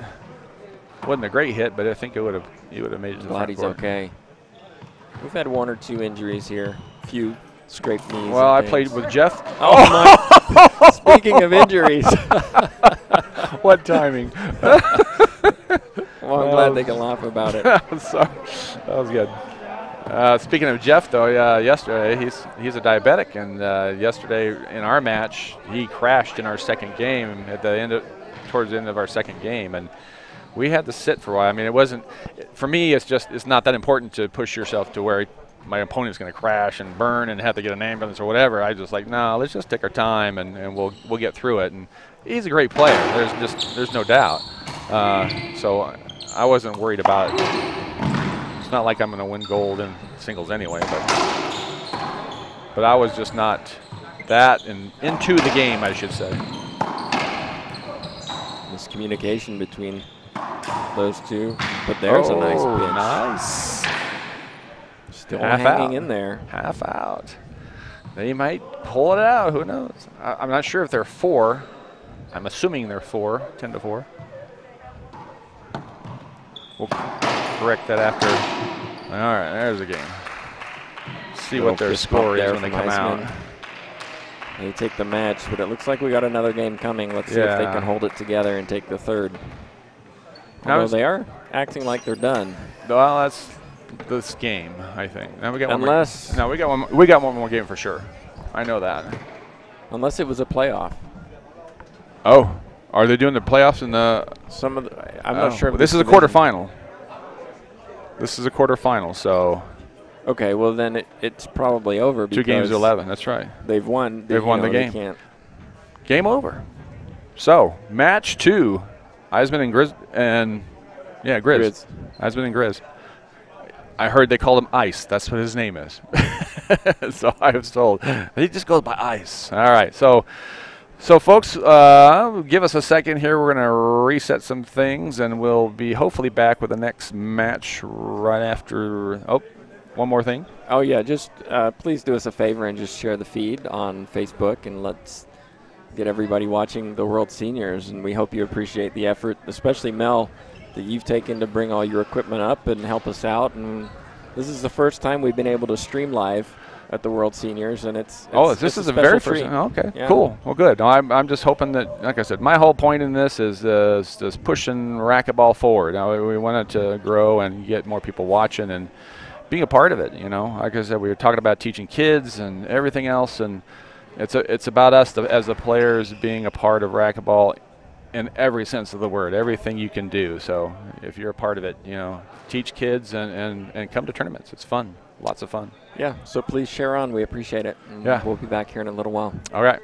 [SPEAKER 2] wasn't a great hit. But I think he would have made it to the front
[SPEAKER 7] Glad he's
[SPEAKER 2] court.
[SPEAKER 7] okay. We've had 1 or 2 injuries here, few scraped knees.
[SPEAKER 2] Well, I
[SPEAKER 7] and
[SPEAKER 2] played
[SPEAKER 7] things.
[SPEAKER 2] with Jeff.
[SPEAKER 7] Oh my! Speaking of injuries,
[SPEAKER 2] What timing.
[SPEAKER 7] well, I'm glad they can laugh about it.
[SPEAKER 2] So, that was good. Speaking of Jeff, though, yesterday he's a diabetic, and yesterday in our match he crashed in our second game towards the end of our second game, and we had to sit for a while. I mean, it wasn't for me. It's not that important to push yourself to where my opponent's going to crash and burn and have to get an ambulance or whatever. I just like, no, let's just take our time and we'll get through it. And he's a great player. There's no doubt. So I wasn't worried about it. It's not like I'm going to win gold in singles anyway, but I was just not that into the game, I should say.
[SPEAKER 7] Miscommunication between those two, but there's a nice pitch.
[SPEAKER 2] Nice.
[SPEAKER 7] Still
[SPEAKER 2] Half
[SPEAKER 7] hanging
[SPEAKER 2] out.
[SPEAKER 7] in there.
[SPEAKER 2] Half out. They might pull it out. Who knows? I'm not sure if they're 4. I'm assuming they're 4, 10 to 4. We'll correct that after. All right, there's a game. See what their score is when they come out.
[SPEAKER 7] They take the match, but it looks like we got another game coming. Let's see if they can hold it together and take the third. Although they are acting like they're done.
[SPEAKER 2] Well, that's this game, I think. Now we got
[SPEAKER 7] Unless
[SPEAKER 2] one more. No, we got one more game for sure. I know that.
[SPEAKER 7] Unless it was a playoff.
[SPEAKER 2] Oh, are they doing the playoffs in the?
[SPEAKER 7] Some of the, I'm not sure. If
[SPEAKER 2] This is a quarterfinal. This is a quarterfinal, so.
[SPEAKER 7] Okay, well then it's probably over.
[SPEAKER 2] 2 games to 11. That's right.
[SPEAKER 7] They've won.
[SPEAKER 2] They've won the game. Game over. So match 2, Eisman and Grizz Grizz. Eisman and Grizz. I heard they called him Ice. That's what his name is. So I was told he just goes by Ice. All right. So folks, give us a second here. We're going to reset some things, and we'll be hopefully back with the next match right after. Oh, one more thing.
[SPEAKER 7] Oh yeah, just please do us a favor and just share the feed on Facebook, and let's get everybody watching the World Seniors. And we hope you appreciate the effort, especially Mel, that you've taken to bring all your equipment up and help us out. And this is the first time we've been able to stream live at the World Seniors, and
[SPEAKER 2] this is a very first. Okay, yeah. Cool. Well, good. No, I'm just hoping that, like I said, my whole point in this is just pushing racquetball forward. Now, we want it to grow and get more people watching and being a part of it. You know, like I said, we were talking about teaching kids and everything else, and it's about us as the players being a part of racquetball in every sense of the word, everything you can do. So if you're a part of it, you know, teach kids and come to tournaments. It's fun. Lots of fun.
[SPEAKER 7] Yeah, so please share on. We appreciate it. And
[SPEAKER 2] yeah.
[SPEAKER 7] We'll be back here in a little while.
[SPEAKER 2] All right.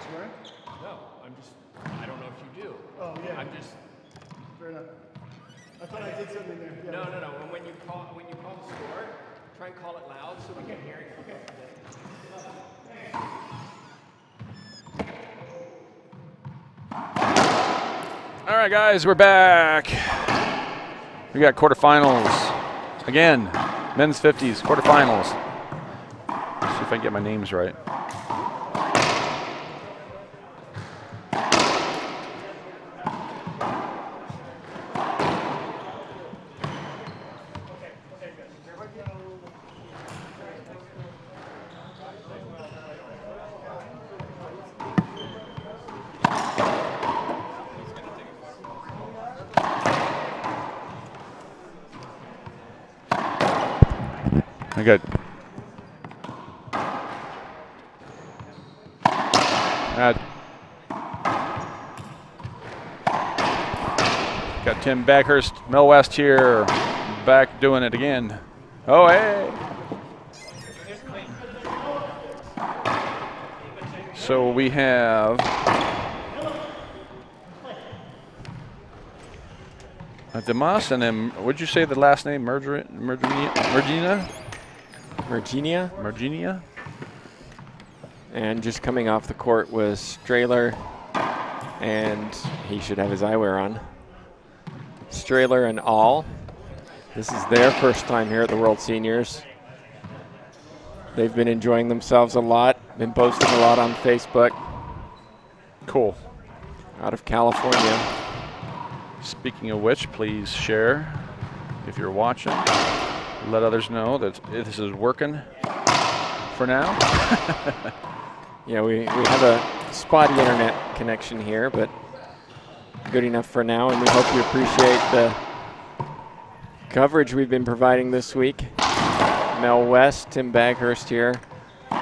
[SPEAKER 1] swearing?
[SPEAKER 8] No, I don't know if you do.
[SPEAKER 1] Oh, yeah.
[SPEAKER 8] I'm just,
[SPEAKER 1] Fair enough. I thought I did something there. Yeah.
[SPEAKER 8] no. And when you call the score, try and call it loud so we can hear you. Okay.
[SPEAKER 2] All right, guys, we're back. We got quarterfinals. Again, men's 50s, quarterfinals. Let's see if I can get my names right. I got Tim Backhurst, Mel West here, back doing it again. Oh, hey. So we have Demas, and then what'd you say the last name? Mergina? Marginia.
[SPEAKER 7] And just coming off the court was Strahler, and he should have his eyewear on. Strahler and All. This is their first time here at the World Seniors. They've been enjoying themselves a lot, been posting a lot on Facebook.
[SPEAKER 2] Cool.
[SPEAKER 7] Out of California.
[SPEAKER 2] Speaking of which, please share if you're watching. Let others know that this is working for now.
[SPEAKER 7] Yeah, we have a spotty internet connection here, but good enough for now, and we hope you appreciate the coverage we've been providing this week. Mel West, Tim Backhurst here.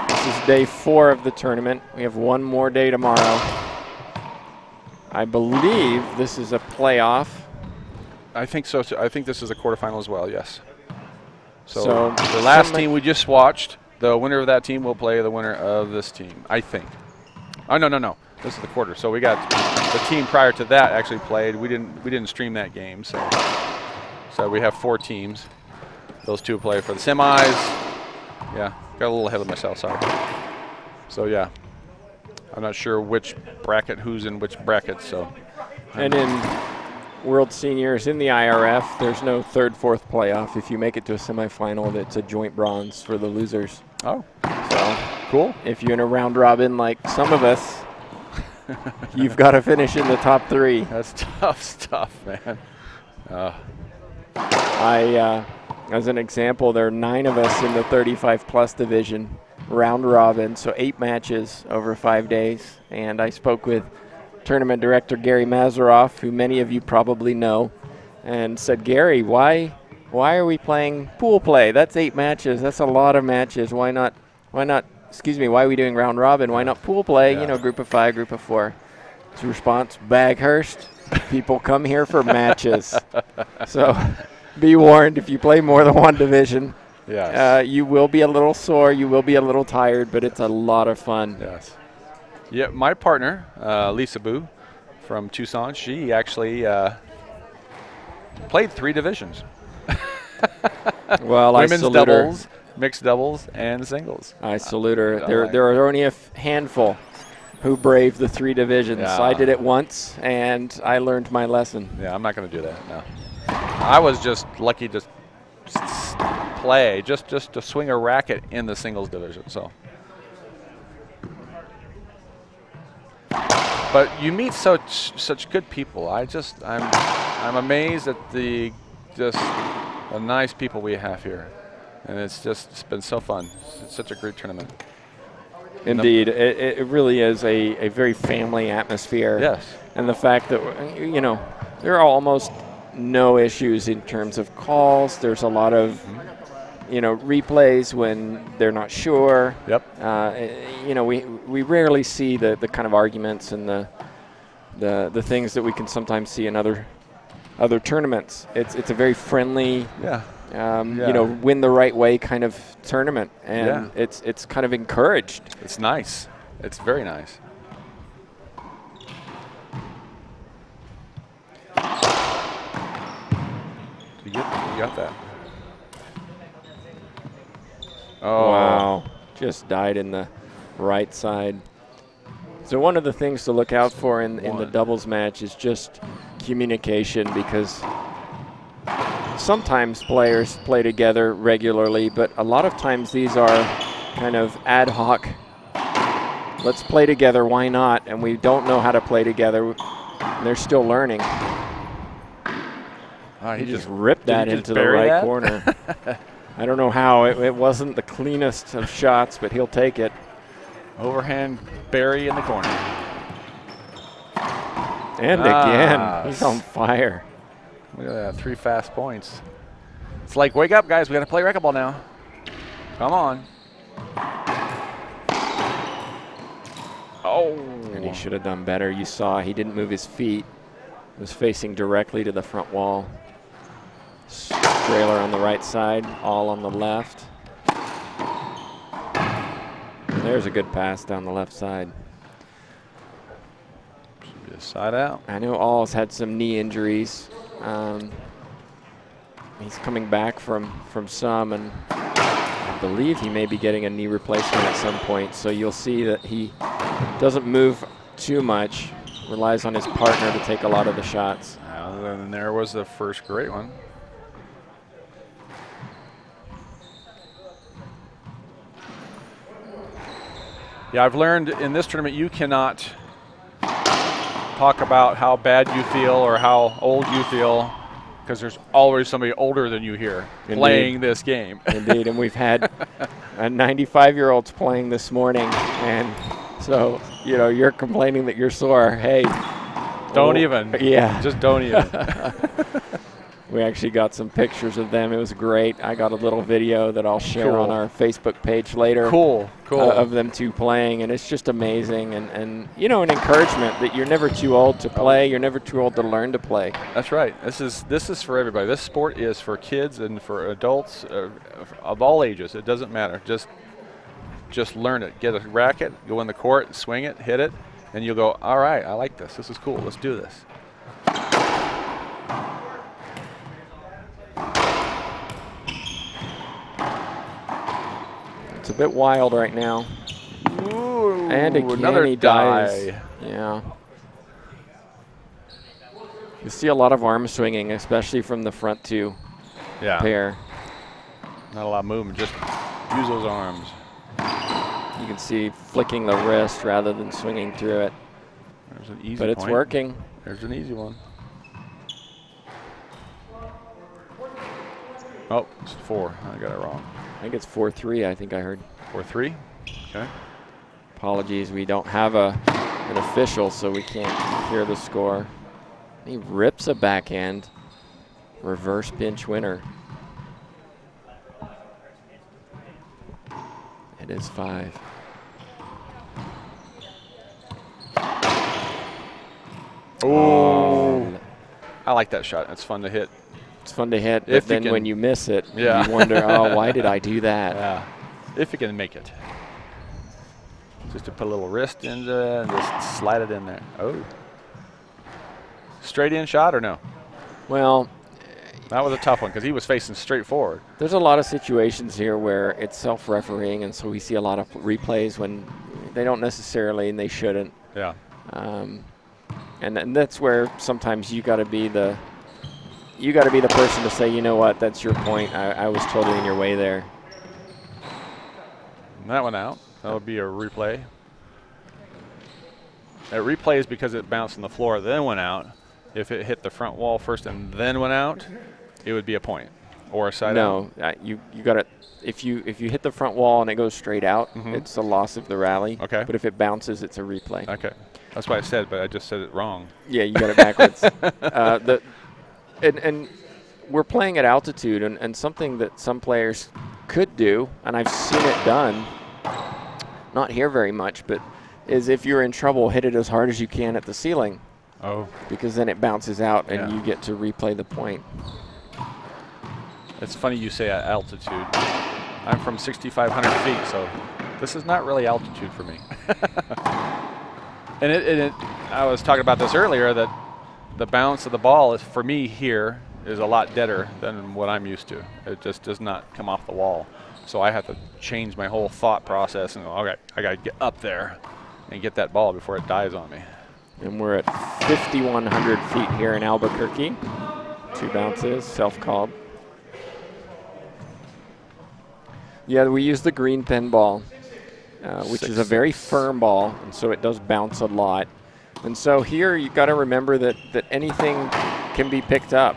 [SPEAKER 7] This is day 4 of the tournament. We have one more day tomorrow. I believe this is a playoff.
[SPEAKER 2] I think so. I think this is a quarterfinal as well, yes.
[SPEAKER 7] So
[SPEAKER 2] the last team we just watched, the winner of that team will play the winner of this team, I think. Oh, no. This is the quarter. So we got the team prior to that actually played. We didn't stream that game, so we have 4 teams. Those 2 play for the semis. Yeah, got a little ahead of myself, sorry. So yeah, I'm not sure which bracket, who's in which bracket, so.
[SPEAKER 7] And in World Seniors in the IRF, there's no 3rd, 4th playoff. If you make it to a semifinal, it's a joint bronze for the losers.
[SPEAKER 2] Oh,
[SPEAKER 7] so
[SPEAKER 2] cool.
[SPEAKER 7] If you're in a round robin like some of us, you've got to finish in the top 3.
[SPEAKER 2] That's tough stuff, man.
[SPEAKER 7] As an example, there are 9 of us in the 35-plus division, round robin, so 8 matches over 5 days. And I spoke with tournament director Gary Mazeroff, who many of you probably know, and said, Gary, why are we playing pool play? That's 8 matches. That's a lot of matches. Why not, excuse me, why are we doing round robin? Why not pool play, you know, group of 5, group of 4? His response, Backhurst, people come here for matches. So be warned, if you play more than one division,
[SPEAKER 2] yes.
[SPEAKER 7] You will be a little sore, you will be a little tired, but it's a lot of fun.
[SPEAKER 2] Yes. Yeah, my partner, Lisa Boo from Tucson, she actually played 3 divisions.
[SPEAKER 7] Well,
[SPEAKER 2] women's
[SPEAKER 7] I salute
[SPEAKER 2] doubles,
[SPEAKER 7] her.
[SPEAKER 2] Mixed doubles, and singles.
[SPEAKER 7] I salute her. There are only a handful who braved the 3 divisions.
[SPEAKER 2] Yeah.
[SPEAKER 7] I did it once, and I learned my lesson.
[SPEAKER 2] Yeah, I'm not going to do that, no. I was just lucky to play, just to swing a racket in the singles division, so. But you meet such good people. I'm amazed at the nice people we have here, and it's been so fun. It's such a great tournament.
[SPEAKER 7] Indeed, it really is a very family atmosphere.
[SPEAKER 2] Yes.
[SPEAKER 7] And the fact that, you know, there are almost no issues in terms of calls. There's a lot of, you know, replays when they're not sure.
[SPEAKER 2] Yep.
[SPEAKER 7] You know, we rarely see the kind of arguments and the things that we can sometimes see in other tournaments. It's a very friendly, you know, win the right way kind of tournament, and it's kind of encouraged.
[SPEAKER 2] It's nice. It's very nice. You got that. Oh.
[SPEAKER 7] Wow. Just died in the right side. So one of the things to look out for in the doubles match is just communication, because sometimes players play together regularly, but a lot of times these are kind of ad hoc. Let's play together, why not? And we don't know how to play together. They're still learning. He just ripped that into the right corner. I don't know how. It wasn't the cleanest of shots, but he'll take it.
[SPEAKER 2] Overhand bury in the corner.
[SPEAKER 7] And again, he's on fire.
[SPEAKER 2] Look at that, 3 fast points. It's like, wake up, guys. We got to play racquetball now. Come on. Oh.
[SPEAKER 7] And he should have done better. You saw he didn't move his feet. Was facing directly to the front wall. Trailer on the right side, all on the left. And there's a good pass down the left side.
[SPEAKER 2] Should be a side out.
[SPEAKER 7] I know All's had some knee injuries. He's coming back from some, and I believe he may be getting a knee replacement at some point. So you'll see that he doesn't move too much, relies on his partner to take a lot of the shots.
[SPEAKER 2] And there was the first great one. Yeah, I've learned in this tournament you cannot talk about how bad you feel or how old you feel, because there's always somebody older than you here playing this game.
[SPEAKER 7] Indeed, and we've had 95-year-olds playing this morning, and so, you know, you're complaining that you're sore. Hey.
[SPEAKER 2] Don't even.
[SPEAKER 7] Yeah.
[SPEAKER 2] Just don't even.
[SPEAKER 7] We actually got some pictures of them. It was great. I got a little video that I'll share on our Facebook page later.
[SPEAKER 2] Cool.
[SPEAKER 7] Of them two playing, and it's just amazing. And you know, an encouragement that you're never too old to play. You're never too old to learn to play.
[SPEAKER 2] That's right. This is for everybody. This sport is for kids and for adults of all ages. It doesn't matter. Just learn it. Get a racket, go in the court, swing it, hit it, and you'll go, all right, I like this. This is cool. Let's do this.
[SPEAKER 7] It's a bit wild right now.
[SPEAKER 2] Ooh,
[SPEAKER 7] and again,
[SPEAKER 2] another
[SPEAKER 7] he dies. Yeah. You see a lot of arm swinging, especially from the front two pair.
[SPEAKER 2] Not a lot of movement. Just use those arms.
[SPEAKER 7] You can see flicking the wrist rather than swinging through it.
[SPEAKER 2] There's an easy
[SPEAKER 7] but it's working.
[SPEAKER 2] There's an easy one. Oh, it's 4. I got it wrong.
[SPEAKER 7] I think it's 4-3, I think I heard.
[SPEAKER 2] 4-3? Okay.
[SPEAKER 7] Apologies, we don't have an official, so we can't hear the score. He rips a backhand. Reverse pinch winner. It is 5.
[SPEAKER 2] Oh. I like that shot. It's fun to hit.
[SPEAKER 7] It's fun to hit, but then when you miss it, you wonder, oh, why did I do that?
[SPEAKER 2] Yeah, if you can make it. Just to put a little wrist in there and just slide it in there. Oh. Straight in shot or no?
[SPEAKER 7] Well,
[SPEAKER 2] that was a tough one because he was facing straight forward.
[SPEAKER 7] There's a lot of situations here where it's self-refereeing, and so we see a lot of replays when they don't necessarily, and they shouldn't.
[SPEAKER 2] Yeah.
[SPEAKER 7] And that's where sometimes you got to be the person to say, you know what, that's your point. I was totally in your way there.
[SPEAKER 2] And that one out. That would be a replay. It replays because it bounced on the floor, then went out. If it hit the front wall first and then went out, it would be a point or a side out.
[SPEAKER 7] No, you got to. If you hit the front wall and it goes straight out, it's a loss of the rally.
[SPEAKER 2] Okay.
[SPEAKER 7] But if it bounces, it's a replay.
[SPEAKER 2] Okay. That's what I said, but I just said it wrong.
[SPEAKER 7] Yeah, you got it backwards. And we're playing at altitude, and something that some players could do, and I've seen it done, not here very much, but is if you're in trouble, hit it as hard as you can at the ceiling.
[SPEAKER 2] Oh.
[SPEAKER 7] Because then it bounces out and you get to replay the point.
[SPEAKER 2] It's funny you say at altitude. I'm from 6,500 feet, so this is not really altitude for me. And I was talking about this earlier, that the bounce of the ball is, for me here, is a lot deader than what I'm used to. It just does not come off the wall. So I have to change my whole thought process and go, okay, I got to get up there and get that ball before it dies on me.
[SPEAKER 7] And we're at 5,100 feet here in Albuquerque. 2 bounces, self-called. Yeah, we use the green pin ball, which is a very firm ball, and so it does bounce a lot. And so here you got to remember that anything can be picked up.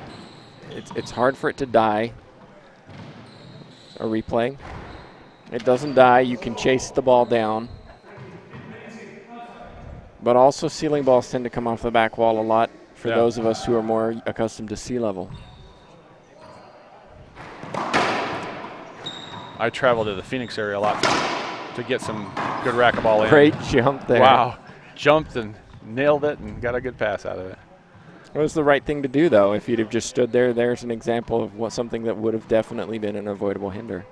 [SPEAKER 7] It's hard for it to die. A replay. It doesn't die. You can chase the ball down. But also ceiling balls tend to come off the back wall a lot for those of us who are more accustomed to sea level.
[SPEAKER 2] I travel to the Phoenix area a lot to get some good racquetball in.
[SPEAKER 7] Great jump there.
[SPEAKER 2] Wow. Jumped and nailed it and got a good pass out of it.
[SPEAKER 7] It was the right thing to do, though. If you'd have just stood there, there's an example of something that would have definitely been an avoidable hinder.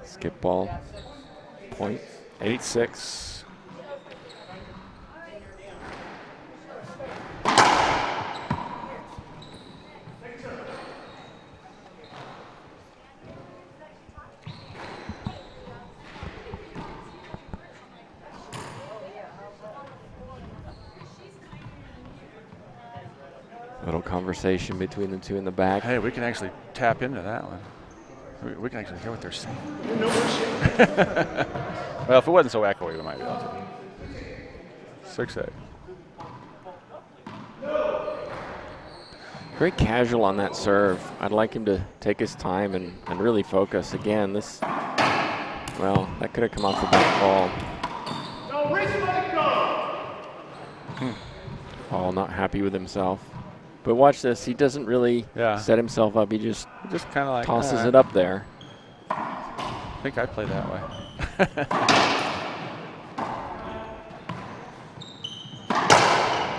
[SPEAKER 7] Skip ball, point, 8-6. Little conversation between the two in the back.
[SPEAKER 2] Hey, we can actually tap into that one. We can actually hear what they're saying. Well, if it wasn't so echoey, we might be able to. 6-8.
[SPEAKER 7] Very casual on that serve. I'd like him to take his time and really focus. Again, well, that could have come off the back wall. Paul not happy with himself. But watch this. He doesn't really set himself up. He just
[SPEAKER 2] kind of like
[SPEAKER 7] tosses it up there.
[SPEAKER 2] I think I play that way.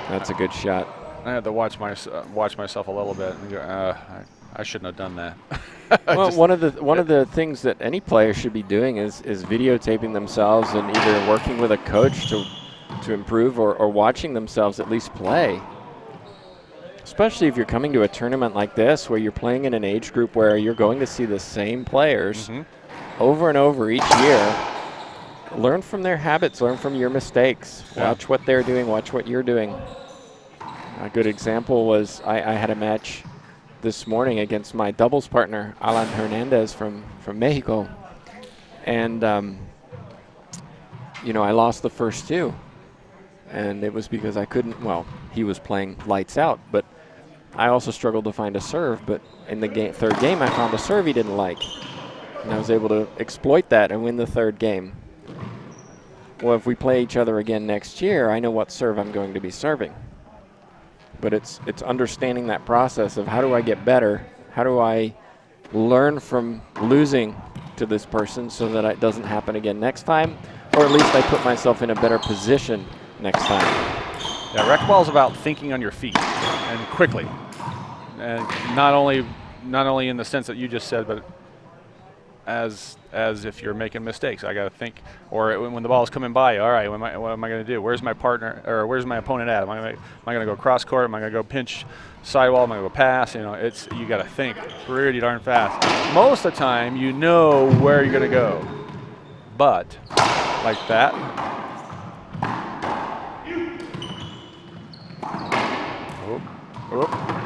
[SPEAKER 7] That's a good shot.
[SPEAKER 2] I had to watch myself a little bit and go, I shouldn't have done that.
[SPEAKER 7] Well, one of the things that any player should be doing is videotaping themselves and either working with a coach to improve or watching themselves at least play. Especially if you're coming to a tournament like this where you're playing in an age group where you're going to see the same players over and over each year. Learn from their habits, learn from your mistakes. Watch what they're doing, watch what you're doing. A good example was I had a match this morning against my doubles partner, Alan Hernandez from Mexico. And, you know, I lost the first 2. And it was because I couldn't, well, he was playing lights out, but I also struggled to find a serve. But in the third game, I found a serve he didn't like. And I was able to exploit that and win the third game. Well, if we play each other again next year, I know what serve I'm going to be serving. But it's understanding that process of how do I get better? How do I learn from losing to this person so that it doesn't happen again next time? Or at least I put myself in a better position next time.
[SPEAKER 2] Yeah, racquetball is about thinking on your feet and quickly, and not only in the sense that you just said, but as if you're making mistakes. I got to think, or when the ball is coming by, all right, what am I going to do? Where's my partner, or where's my opponent at? Am I going to go cross court? Am I going to go pinch sidewall? Am I going to go pass? You know, you got to think pretty darn fast. Most of the time, you know where you're going to go, but like that.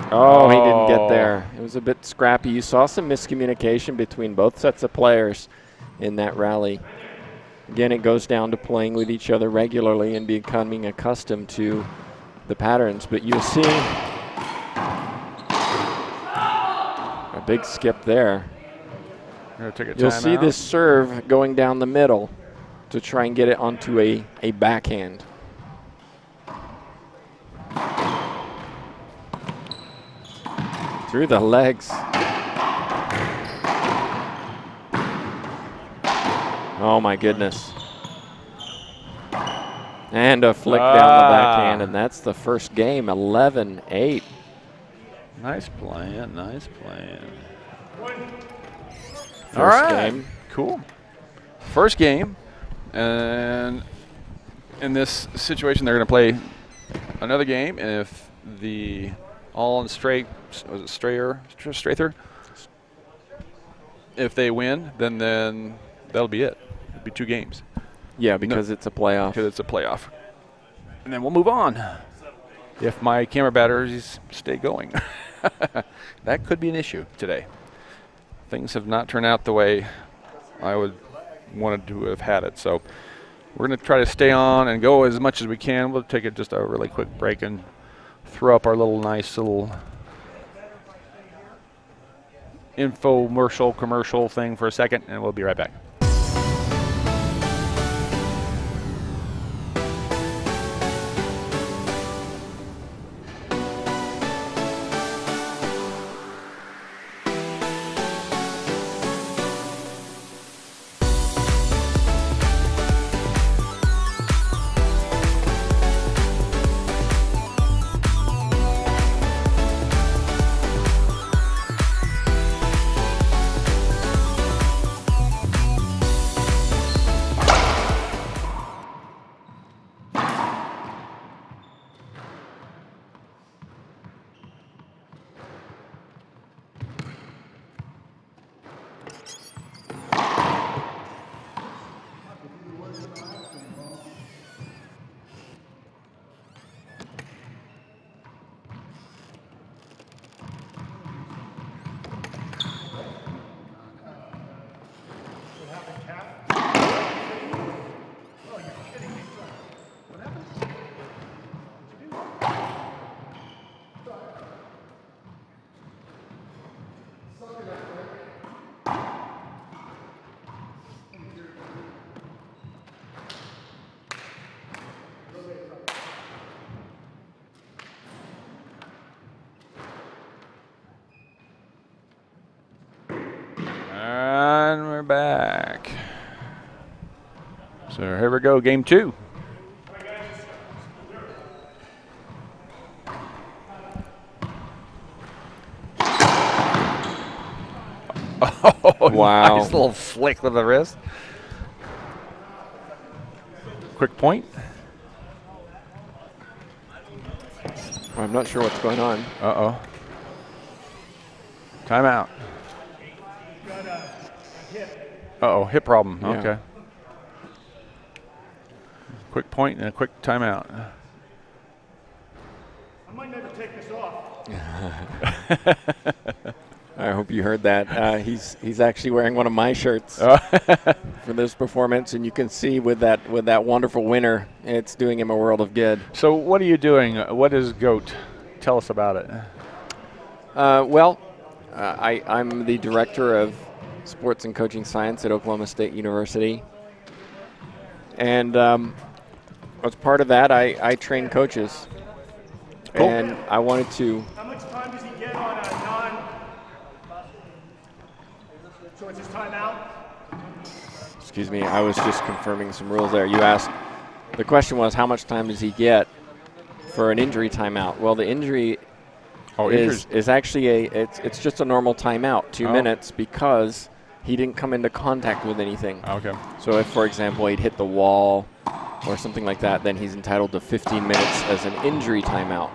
[SPEAKER 7] Oh, he didn't get there. It was a bit scrappy. You saw some miscommunication between both sets of players in that rally. Again, it goes down to playing with each other regularly and becoming accustomed to the patterns. But you'll see a big skip there. You'll see this serve going down the middle to try and get it onto a backhand. Through the legs. Oh my goodness. And a flick down the backhand, and that's the first game, 11-8.
[SPEAKER 2] Nice playing, nice playing.
[SPEAKER 7] First game.
[SPEAKER 2] Cool. First game, and in this situation, they're going to play another game, and if the Strather, if they win, then that'll be it. It'll be 2 games.
[SPEAKER 7] Yeah, because it's a playoff.
[SPEAKER 2] Because it's a playoff. And then we'll move on. If my camera batteries stay going. That could be an issue today. Things have not turned out the way I would wanted to have had it. So we're going to try to stay on and go as much as we can. We'll take just a really quick break and throw up our nice little infomercial commercial thing for a second, and we'll be right back. And we're back. So here we go, game 2. Oh,
[SPEAKER 7] wow.
[SPEAKER 2] Nice little flick with the wrist. Quick point.
[SPEAKER 7] I'm not sure what's going on.
[SPEAKER 2] Uh-oh. Timeout. Uh-oh, hip problem.
[SPEAKER 7] Yeah.
[SPEAKER 2] Okay. Quick point and a quick timeout.
[SPEAKER 1] I might never take this off.
[SPEAKER 7] I hope you heard that. He's actually wearing one of my shirts for this performance, and you can see with that wonderful winner, it's doing him a world of good.
[SPEAKER 2] So what are you doing? What is GOAT? Tell us about it.
[SPEAKER 7] I'm the director of sports and coaching science at Oklahoma State University. And as part of that, I train coaches.
[SPEAKER 2] Cool.
[SPEAKER 7] And I wanted to.
[SPEAKER 1] How much time does he get on a non? So it's his timeout?
[SPEAKER 7] Excuse me, I was just confirming some rules there. You asked, the question was how much time does he get for an injury timeout? Well, the injury is actually it's just a normal timeout, 2 minutes, because he didn't come into contact with anything.
[SPEAKER 2] Okay.
[SPEAKER 7] So if, for example, he'd hit the wall or something like that, then he's entitled to 15 minutes as an injury timeout.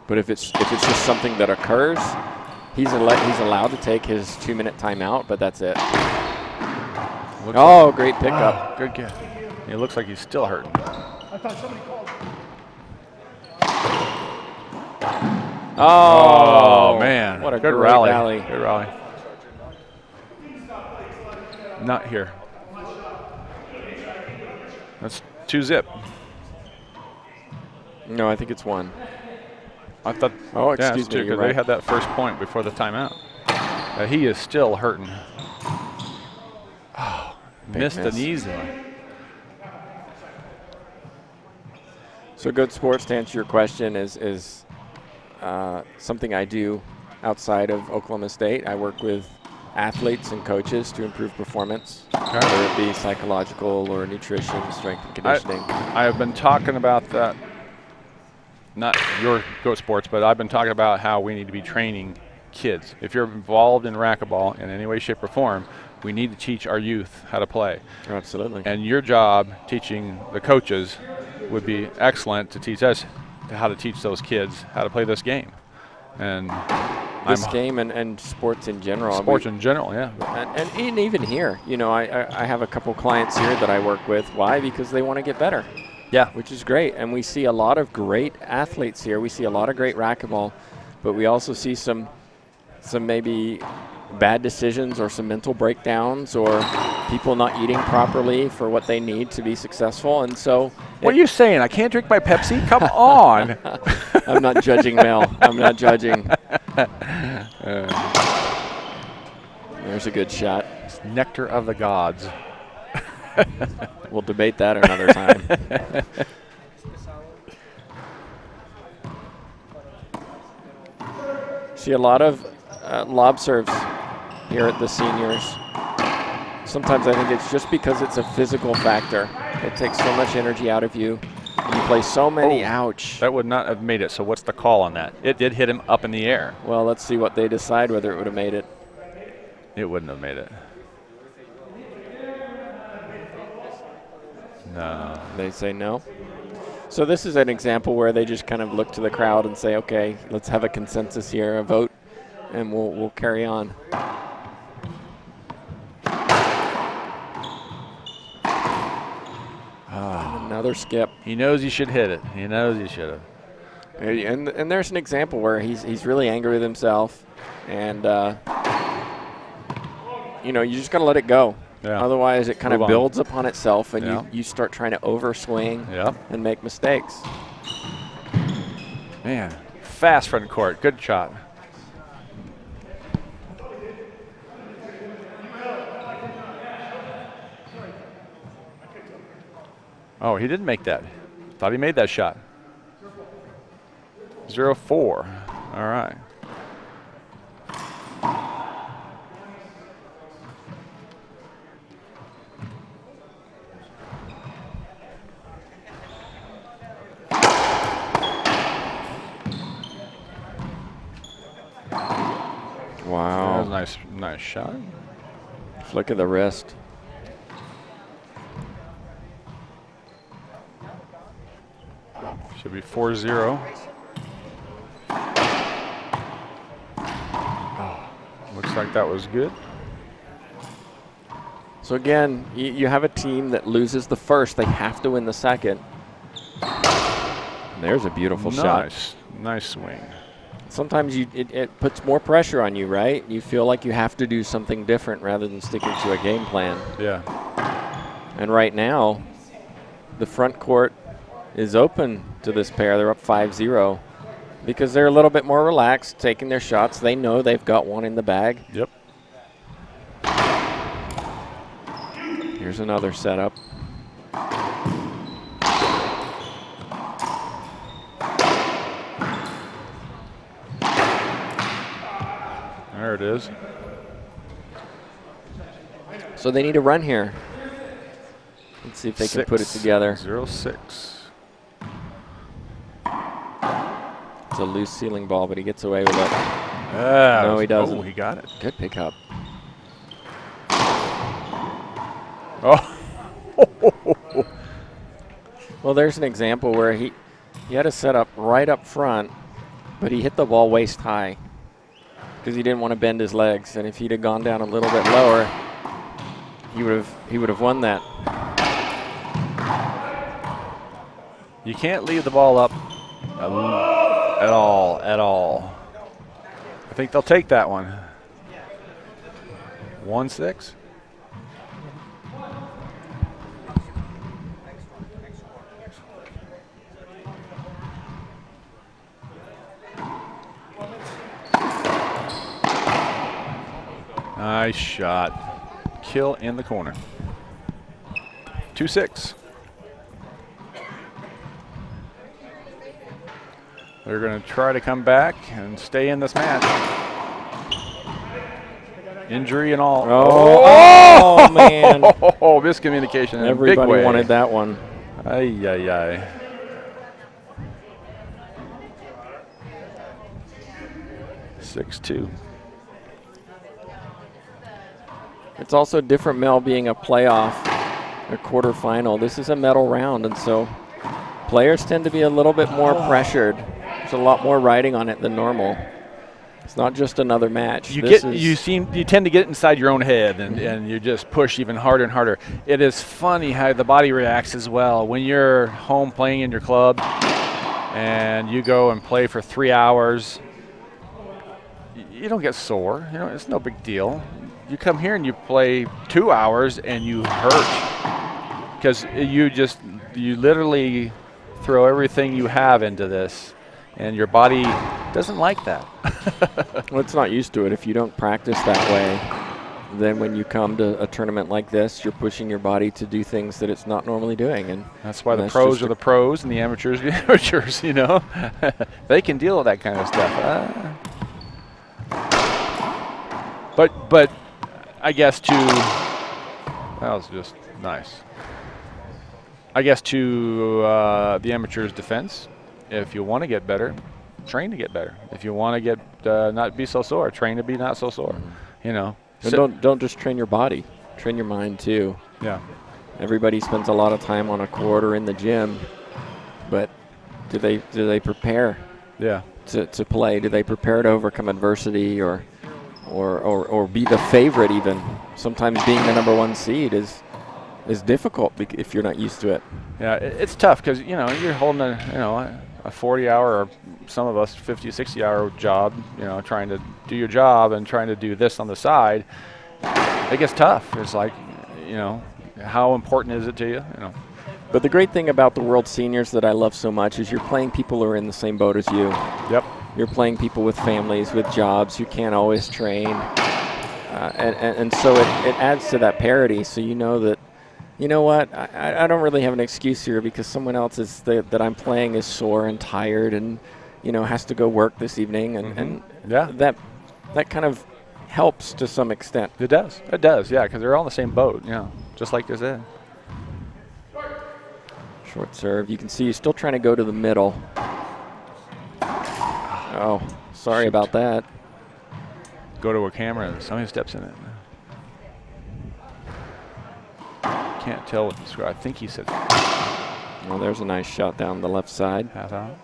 [SPEAKER 7] But if it's just something that occurs, he's allowed to take his 2-minute timeout, but that's it. Great pickup.
[SPEAKER 2] Good catch. It looks like he's still hurting.
[SPEAKER 1] I thought somebody called.
[SPEAKER 2] Oh man.
[SPEAKER 7] What a
[SPEAKER 2] good
[SPEAKER 7] great
[SPEAKER 2] rally. Good rally. Not here. That's 2-zip.
[SPEAKER 7] No, I think it's 1.
[SPEAKER 2] I thought.
[SPEAKER 7] Oh, excuse me,
[SPEAKER 2] because they had that first point before the timeout. He is still hurting. Oh, missed an easy one.
[SPEAKER 7] So Good Sports, to answer your question, is something I do outside of Oklahoma State. I work with athletes and coaches to improve performance, whether it be psychological or nutrition, strength and conditioning.
[SPEAKER 2] I have been talking about that, not your Go Sports, but I've been talking about how we need to be training kids. If you're involved in racquetball in any way, shape, or form, We need to teach our youth how to play.
[SPEAKER 7] Absolutely.
[SPEAKER 2] And your job teaching the coaches would be excellent to teach us how to teach those kids how to play this game. And
[SPEAKER 7] this game and sports in general.
[SPEAKER 2] Sports in general, yeah.
[SPEAKER 7] And even here, you know, I have a couple clients here that I work with. Why? Because they want to get better.
[SPEAKER 2] Yeah.
[SPEAKER 7] Which is great. And we see a lot of great athletes here. We see a lot of great racquetball, but we also see some maybe bad decisions or some mental breakdowns or people not eating properly for what they need to be successful. And so
[SPEAKER 2] what are you saying? I can't drink my Pepsi? Come on.
[SPEAKER 7] I'm not judging, Mel. I'm not judging. There's a good shot.
[SPEAKER 2] It's nectar of the gods.
[SPEAKER 7] We'll debate that another time. See a lot of lob serves here at the seniors. Sometimes I think it's just because it's a physical factor. It takes so much energy out of you. You play so many. Ouch.
[SPEAKER 2] That would not have made it. So what's the call on that? It did hit him up in the air.
[SPEAKER 7] Well, let's see what they decide, whether it would have made it.
[SPEAKER 2] It wouldn't have made it. No.
[SPEAKER 7] They say no. So this is an example where they just kind of look to the crowd and say, okay, let's have a consensus here, a vote, and we'll carry on. Another skip.
[SPEAKER 2] He knows he should hit it. He knows he should have.
[SPEAKER 7] And there's an example where he's really angry with himself, and you know, you just got to let it go.
[SPEAKER 2] Yeah.
[SPEAKER 7] Otherwise, it kind of builds upon itself, and
[SPEAKER 2] yeah.
[SPEAKER 7] you start trying to overswing and make mistakes.
[SPEAKER 2] Man, fast front court. Good shot. Oh, he didn't make that. Thought he made that shot. 0-4. All right.
[SPEAKER 7] Wow.
[SPEAKER 2] That was a nice shot.
[SPEAKER 7] Flick of the wrist.
[SPEAKER 2] Should be 4-0. Oh, looks like that was good.
[SPEAKER 7] So again, you have a team that loses the first. They have to win the second. And there's a beautiful shot.
[SPEAKER 2] Nice swing.
[SPEAKER 7] Sometimes it puts more pressure on you, right? You feel like you have to do something different rather than sticking to a game plan.
[SPEAKER 2] Yeah.
[SPEAKER 7] And right now, the front court is open to this pair. They're up 5-0 because they're a little bit more relaxed, taking their shots. They know they've got one in the bag.
[SPEAKER 2] Yep.
[SPEAKER 7] Here's another setup.
[SPEAKER 2] There it is.
[SPEAKER 7] So they need a run here. Let's see if they can put it together.
[SPEAKER 2] 0-6.
[SPEAKER 7] It's a loose ceiling ball, but he gets away with it.
[SPEAKER 2] No,
[SPEAKER 7] he doesn't.
[SPEAKER 2] Oh, he got it.
[SPEAKER 7] Good pickup.
[SPEAKER 2] Oh.
[SPEAKER 7] Well, there's an example where he had a setup right up front, but he hit the ball waist high because he didn't want to bend his legs. And if he'd have gone down a little bit lower, he would have won that.
[SPEAKER 2] You can't leave the ball up at all. I think they'll take that one. 1-6. Nice shot. Kill in the corner. 2-6. They're going to try to come back and stay in this match. Injury and all.
[SPEAKER 7] Oh man.
[SPEAKER 2] Oh, miscommunication in a big
[SPEAKER 7] Everybody
[SPEAKER 2] way.
[SPEAKER 7] wanted that one.
[SPEAKER 2] Ay, ay, ay.
[SPEAKER 7] It's also different, Mel, being a playoff, a quarterfinal. This is a medal round, and so players tend to be a little bit more pressured. There's a lot more riding on it than normal. It's not just another match.
[SPEAKER 2] You tend to get inside your own head, and you just push even harder and harder. It is funny how the body reacts as well. When you're home playing in your club and you go and play for 3 hours, you don't get sore. You know, it's no big deal. You come here and you play 2 hours and you hurt because you literally throw everything you have into this, and your body doesn't like that.
[SPEAKER 7] Well, it's not used to it. If you don't practice that way, then when you come to a tournament like this, you're pushing your body to do things that it's not normally doing. And
[SPEAKER 2] that's why the pros are the pros and the amateurs are the amateurs, you know. They can deal with that kind of stuff. But I guess that was just nice. I guess to the amateurs' defense, if you want to get better, train to get better. If you want to get not be so sore, train to be not so sore. You know.
[SPEAKER 7] And don't just train your body, train your mind too.
[SPEAKER 2] Yeah.
[SPEAKER 7] Everybody spends a lot of time on a court or in the gym, but do they prepare?
[SPEAKER 2] Yeah.
[SPEAKER 7] To play? Do they prepare to overcome adversity or be the favorite even? Sometimes being the #1 seed is difficult if you're not used to it.
[SPEAKER 2] Yeah, it's tough because, you know, you're holding a 40-hour or some of us 50, 60-hour job, you know, trying to do your job and trying to do this on the side. It gets tough. It's like, you know, how important is it to you? You know.
[SPEAKER 7] But the great thing about the World Seniors that I love so much is you're playing people who are in the same boat as you.
[SPEAKER 2] Yep.
[SPEAKER 7] You're playing people with families, with jobs, who can't always train. And so it adds to that parity. So you know that, you know what, I don't really have an excuse here because someone else that I'm playing is sore and tired and, you know, has to go work this evening. And
[SPEAKER 2] yeah,
[SPEAKER 7] that kind of helps to some extent.
[SPEAKER 2] It does. It does, yeah, because they're all in the same boat, you know, just like this is.
[SPEAKER 7] Short serve. You can see he's still trying to go to the middle. Oh, sorry about that.
[SPEAKER 2] Go to a camera and somebody steps in it. Can't tell what the score. I think he said.
[SPEAKER 7] Well, there's a nice shot down the left side.
[SPEAKER 2] Half out.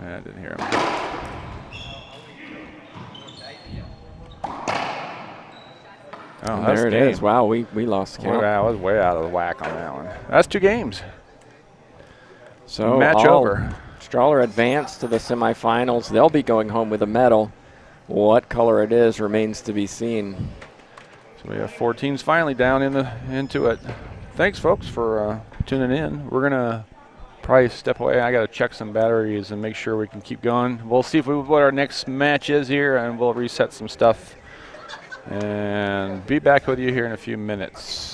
[SPEAKER 2] I didn't hear him.
[SPEAKER 7] Oh, there it is. Wow, we lost count.
[SPEAKER 2] I was way out of the whack on that one. That's 2 games.
[SPEAKER 7] So
[SPEAKER 2] match over.
[SPEAKER 7] Strahler advanced to the semifinals. They'll be going home with a medal. What color it is remains to be seen.
[SPEAKER 2] So we have 4 teams finally down into it. Thanks, folks, for tuning in. We're gonna probably step away. I gotta check some batteries and make sure we can keep going. We'll see what our next match is here, and we'll reset some stuff and be back with you here in a few minutes.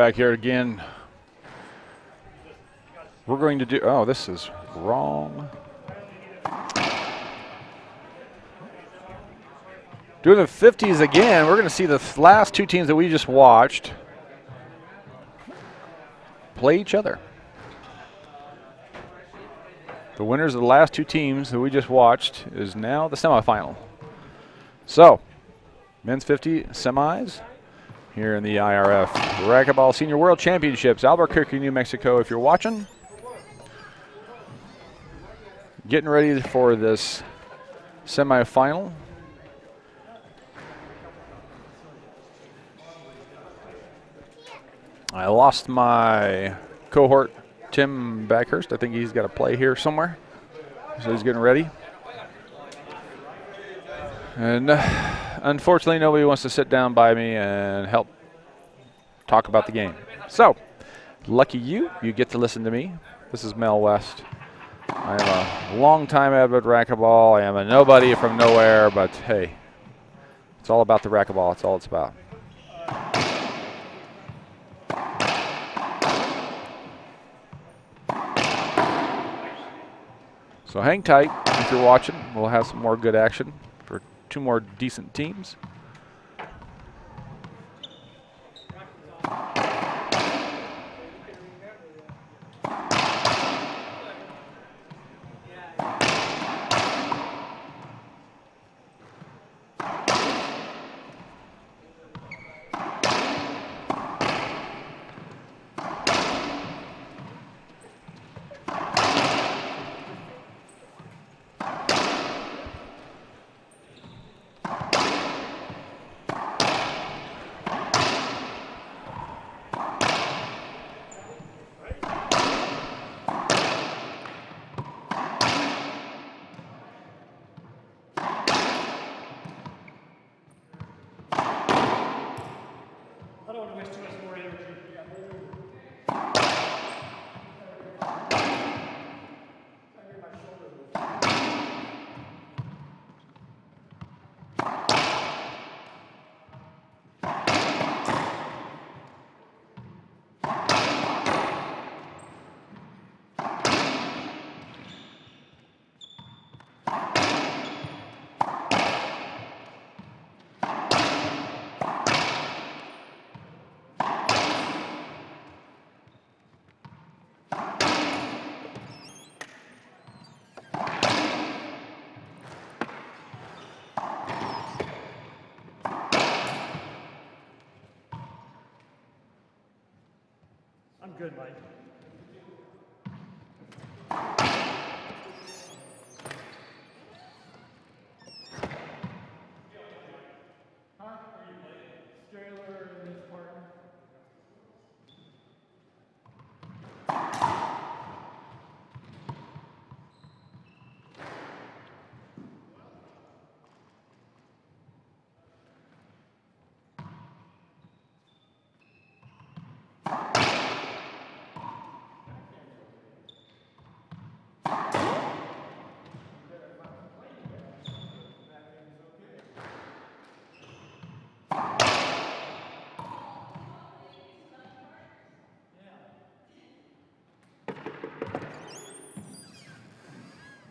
[SPEAKER 2] back here again. We're going to do, oh, this is wrong. Doing the 50s again. We're going to see the last two teams that we just watched play each other. The winners of the last two teams that we just watched is now the semifinal. So, men's 50 semis here in the IRF Racquetball Senior World Championships, Albuquerque, New Mexico. If you're watching, getting ready for this semifinal. I lost my cohort, Tim Backhurst. I think he's got a play here somewhere. So he's getting ready. And unfortunately, nobody wants to sit down by me and help talk about the game. So, lucky you get to listen to me. This is Mel West. I'm a long-time avid racquetball. I am a nobody from nowhere, but hey, it's all about the racquetball. That's all it's about. So hang tight if you're watching. We'll have some more good action for two more decent teams.
[SPEAKER 1] I'm good, Mike. Scalar and his partner.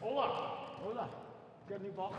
[SPEAKER 1] Hola. Got a new ball?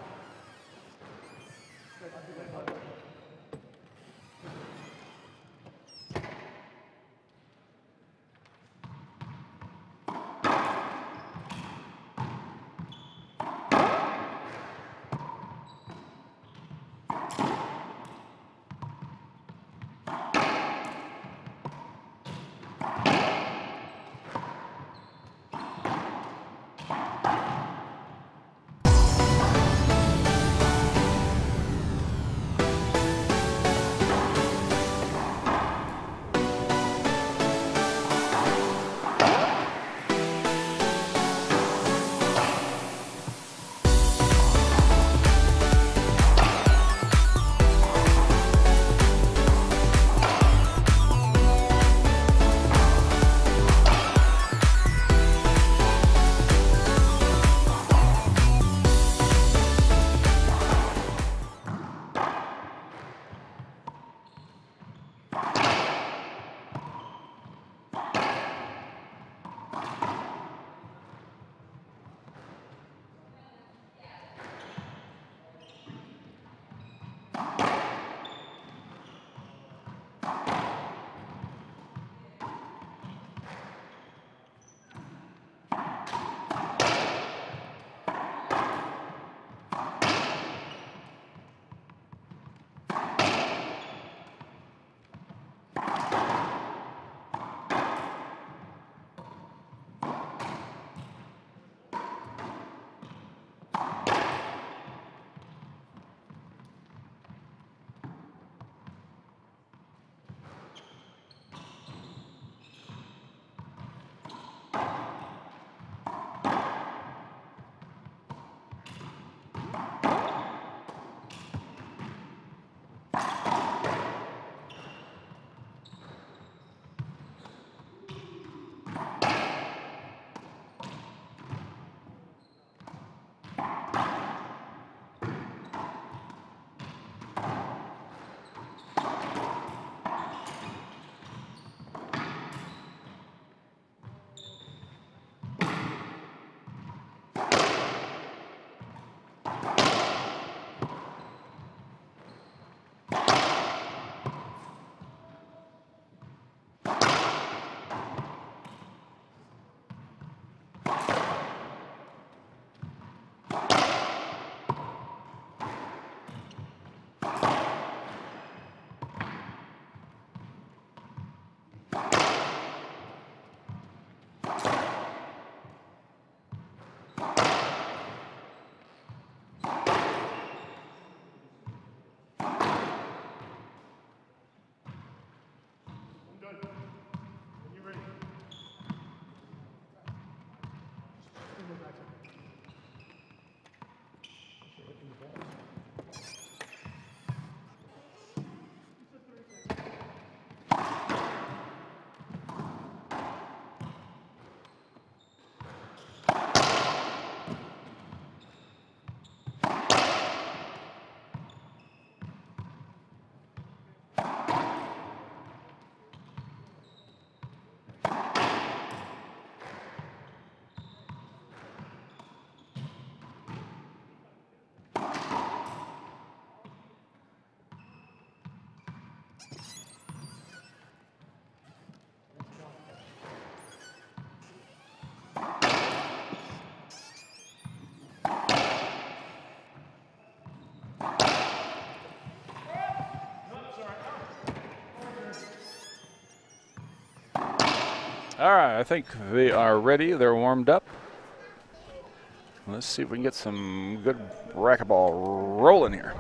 [SPEAKER 2] All right, I think they are ready. They're warmed up. Let's see if we can get some good racquetball rolling here.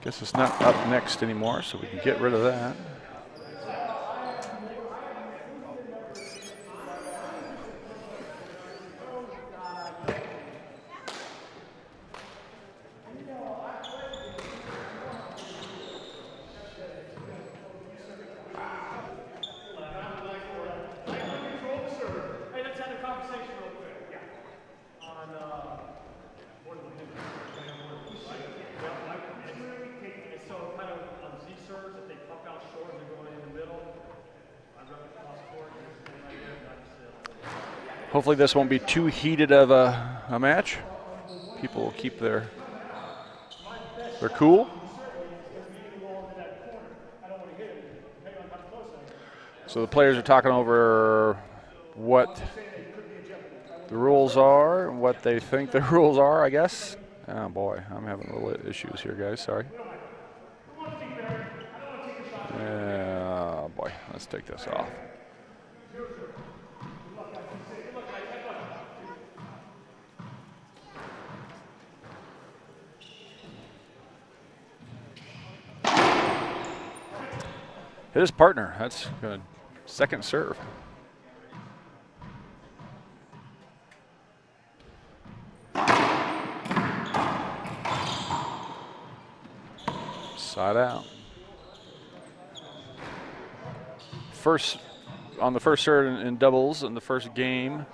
[SPEAKER 2] Guess it's not up next anymore, so we can get rid of that. Hopefully this won't be too heated of a match. People will keep their cool. So the players are talking over what the rules are, what they think the rules are, I guess. Oh boy, I'm having a little issues here, guys, sorry. Oh boy, let's take this off. Hit his partner, that's good. Second serve. Side out. On the first serve in doubles in the first game,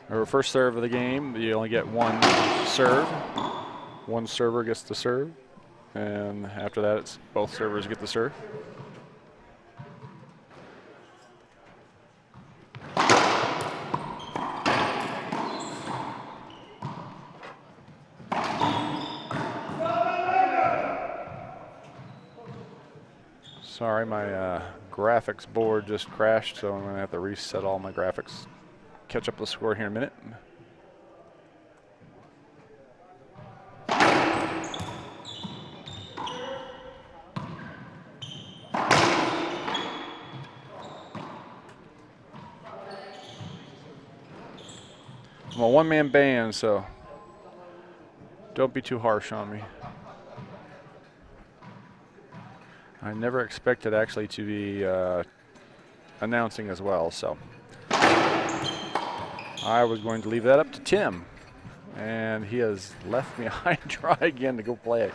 [SPEAKER 2] or first serve of the game, you only get one serve. One server gets the serve, and after that, it's both servers get the serve. Sorry, my graphics board just crashed, so I'm going to have to reset all my graphics. Catch up the score here in a minute. I'm a one-man band, so don't be too harsh on me. I never expected actually to be announcing as well, so I was going to leave that up to Tim, and he has left me high and dry again to go play it.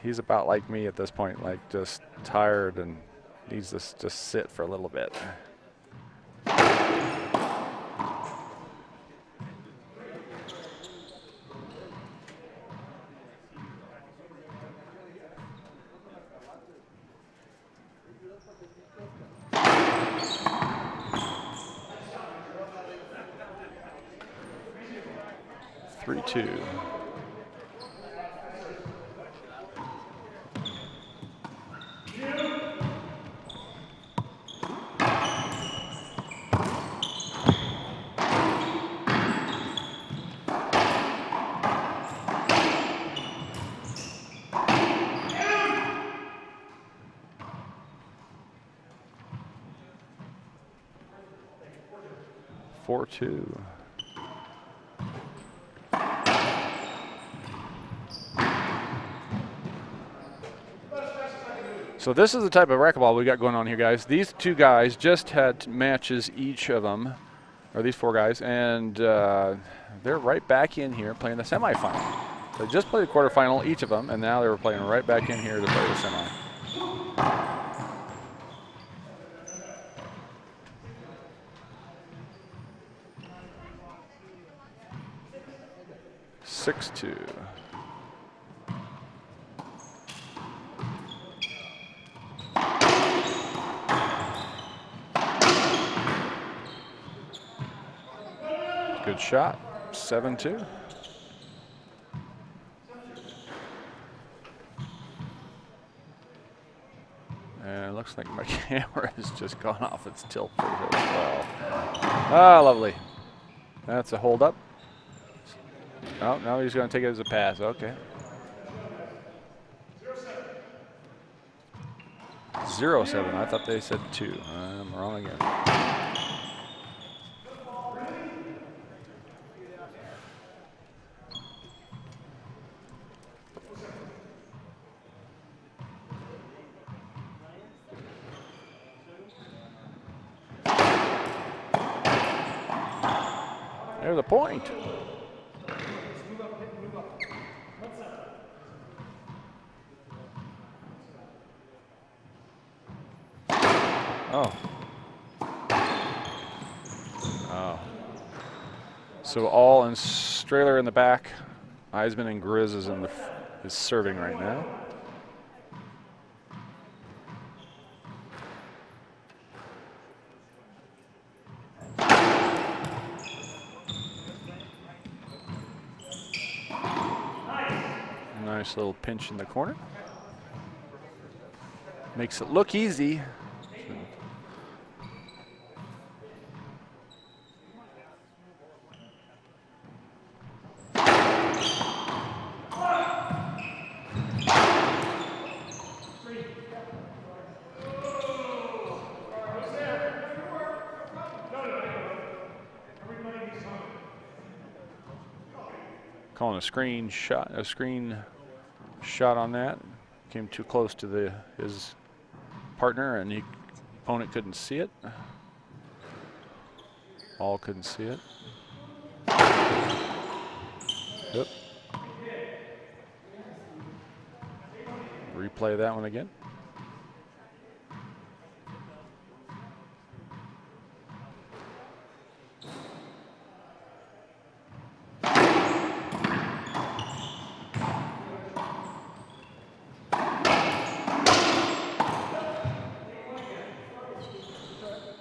[SPEAKER 2] He's about like me at this point, like just tired and needs to just sit for a little bit. Two. Four-two. So this is the type of racquetball we got going on here, guys. These two guys just had matches, each of them, or these four guys, and they're right back in here playing the semifinal. They just played the quarterfinal, each of them, and now they were playing right back in here to play the semi. Six-two. Good shot, 7-2. And it looks like my camera has just gone off its tilt as well. Ah, lovely. That's a hold up. Oh, now he's going to take it as a pass. Okay. 0-7. I thought they said 2. I'm wrong again. There's a point. Oh. Oh. So all and Strahler in the back. Eisman and Grizz is serving right now. Nice little pinch in the corner. Makes it look easy. Calling a screen shot on that. Came too close to his partner, and the opponent couldn't see it. All couldn't see it. Yep. Replay that one again.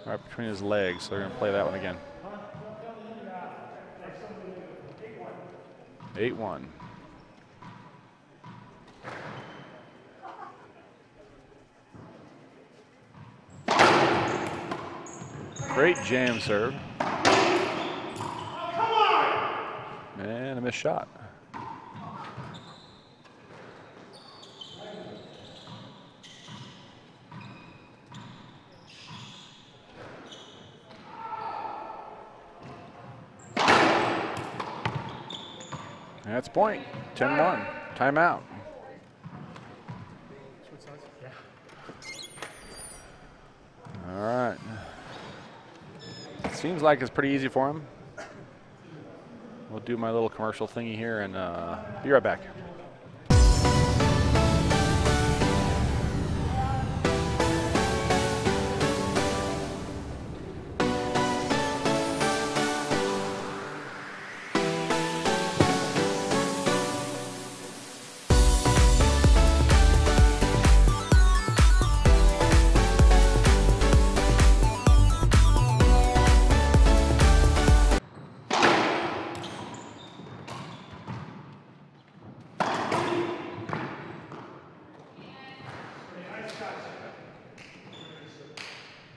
[SPEAKER 2] Right between his legs, so they're going to play that one again. 8-1. Great jam serve. And a missed shot. That's point. 10-1. Timeout. All right. Seems like it's pretty easy for him. We'll do my little commercial thingy here and be right back.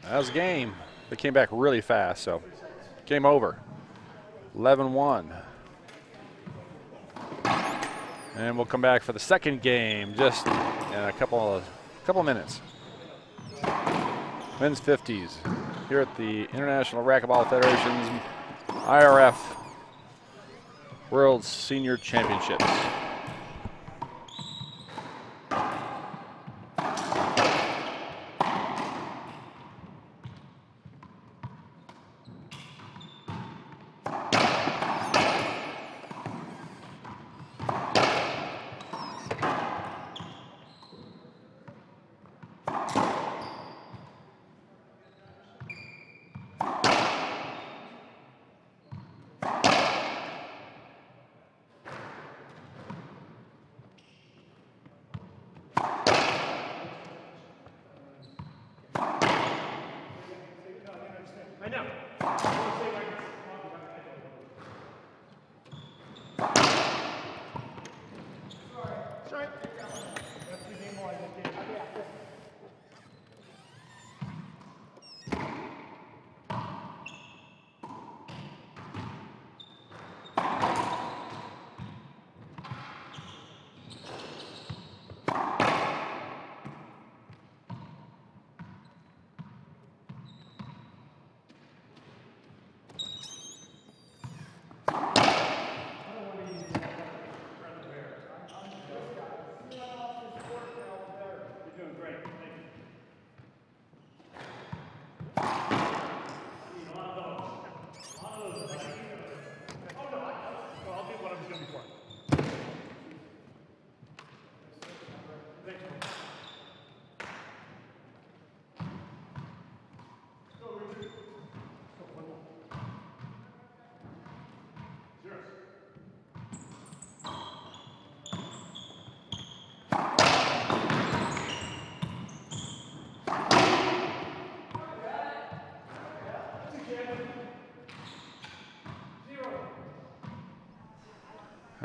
[SPEAKER 2] That was game. They came back really fast, so game over. 11-1. And we'll come back for the second game just in a couple minutes. Men's 50s here at the International Racquetball Federation's IRF World Senior Championships.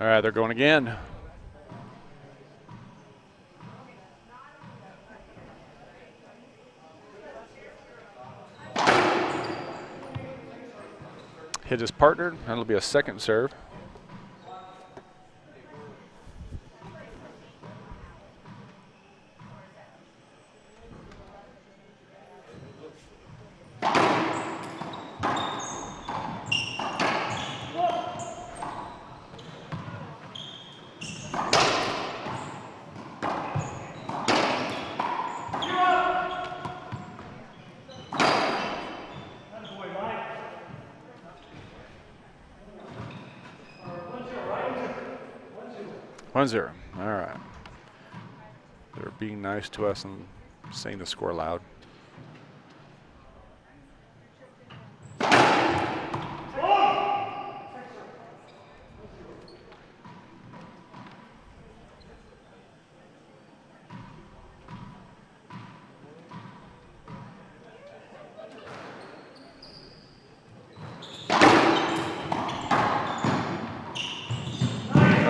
[SPEAKER 2] right, they're going again. Hit his partner. That'll be a second serve. One zero. All right. They're being nice to us and saying the score loud.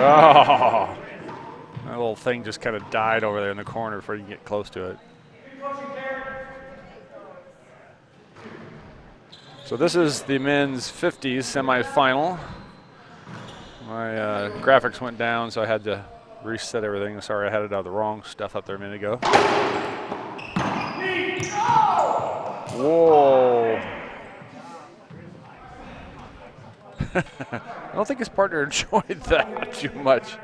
[SPEAKER 2] Oh, that little thing just kind of died over there in the corner before you can get close to it. So this is the men's 50s semifinal. My graphics went down, so I had to reset everything. Sorry, I had it out of the wrong stuff up there a minute ago. Whoa. I don't think his partner enjoyed that too much.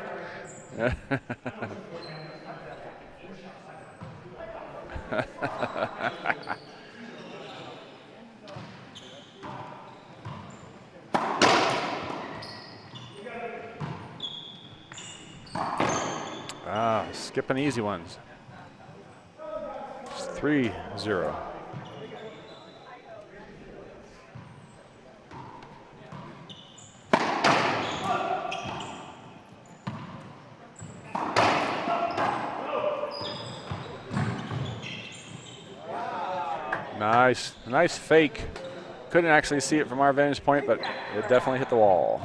[SPEAKER 2] Skipping easy ones. It's 3-0. Nice fake. Couldn't actually see it from our vantage point, but it definitely hit the wall.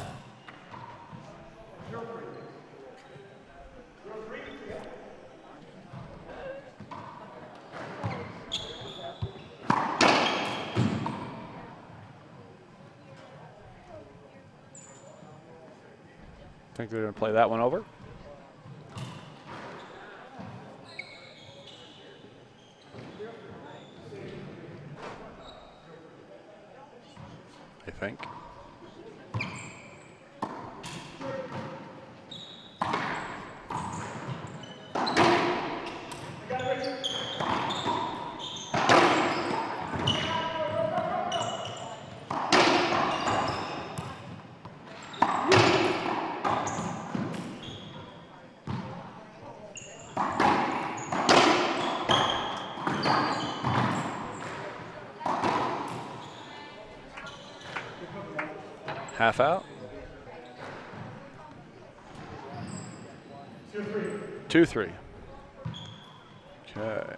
[SPEAKER 2] Think they're going to play that one over. I think. Half out. 2-3. Okay.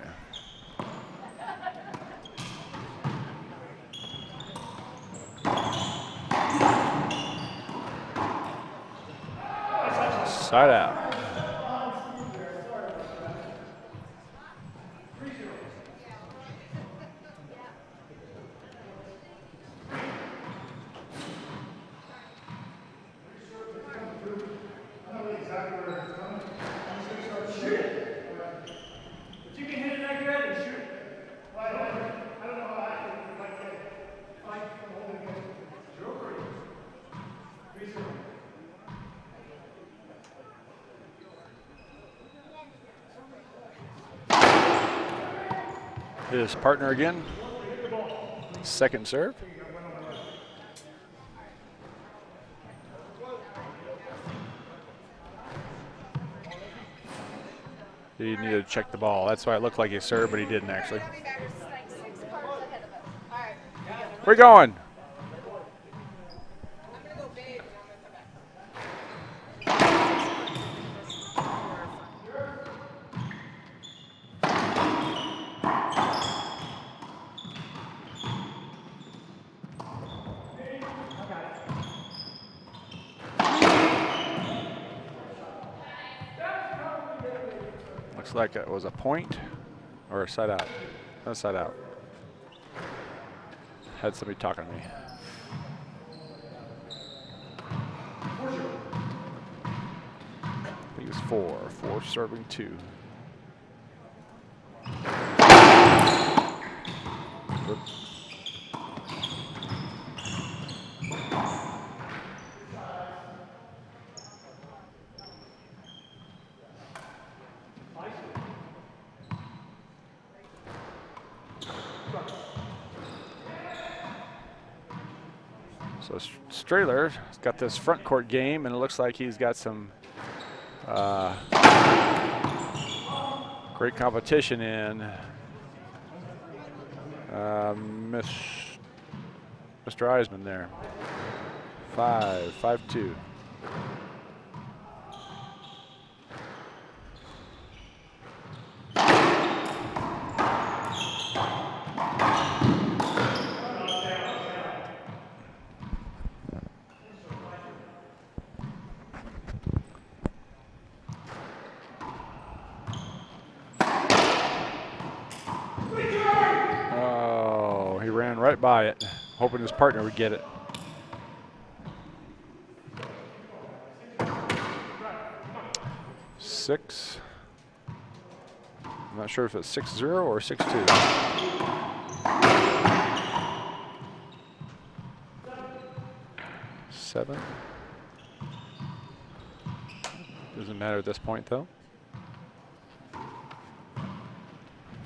[SPEAKER 2] Side out. His partner again. Second serve. He needed to check the ball. That's why it looked like he served, but he didn't actually. We're going. Looks like it was a point or a side out. No, side out. Had somebody talking to me. I think it's 4. 4 serving 2. Oops. So Strahler's got this front court game, and it looks like he's got some great competition in Mr. Eisman there. 5-2. Right by it, hoping his partner would get it. Six. I'm not sure if it's 6-0 or 6-2. Seven. Doesn't matter at this point, though.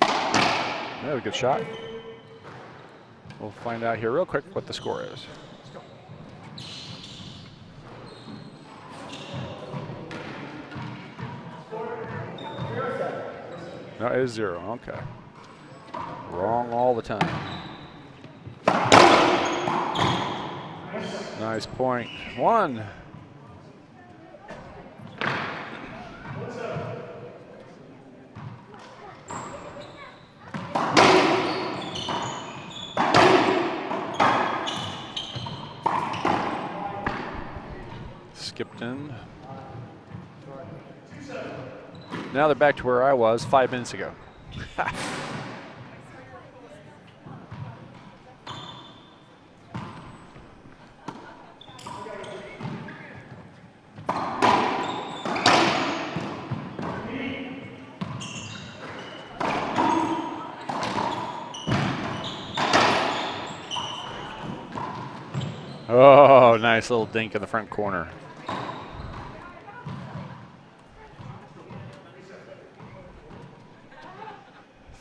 [SPEAKER 2] That was a good shot. We'll find out here real quick what the score is. No, it is 0. Okay. Wrong all the time. Nice point. 1. Skipped in. Now they're back to where I was 5 minutes ago. Oh, nice little dink in the front corner.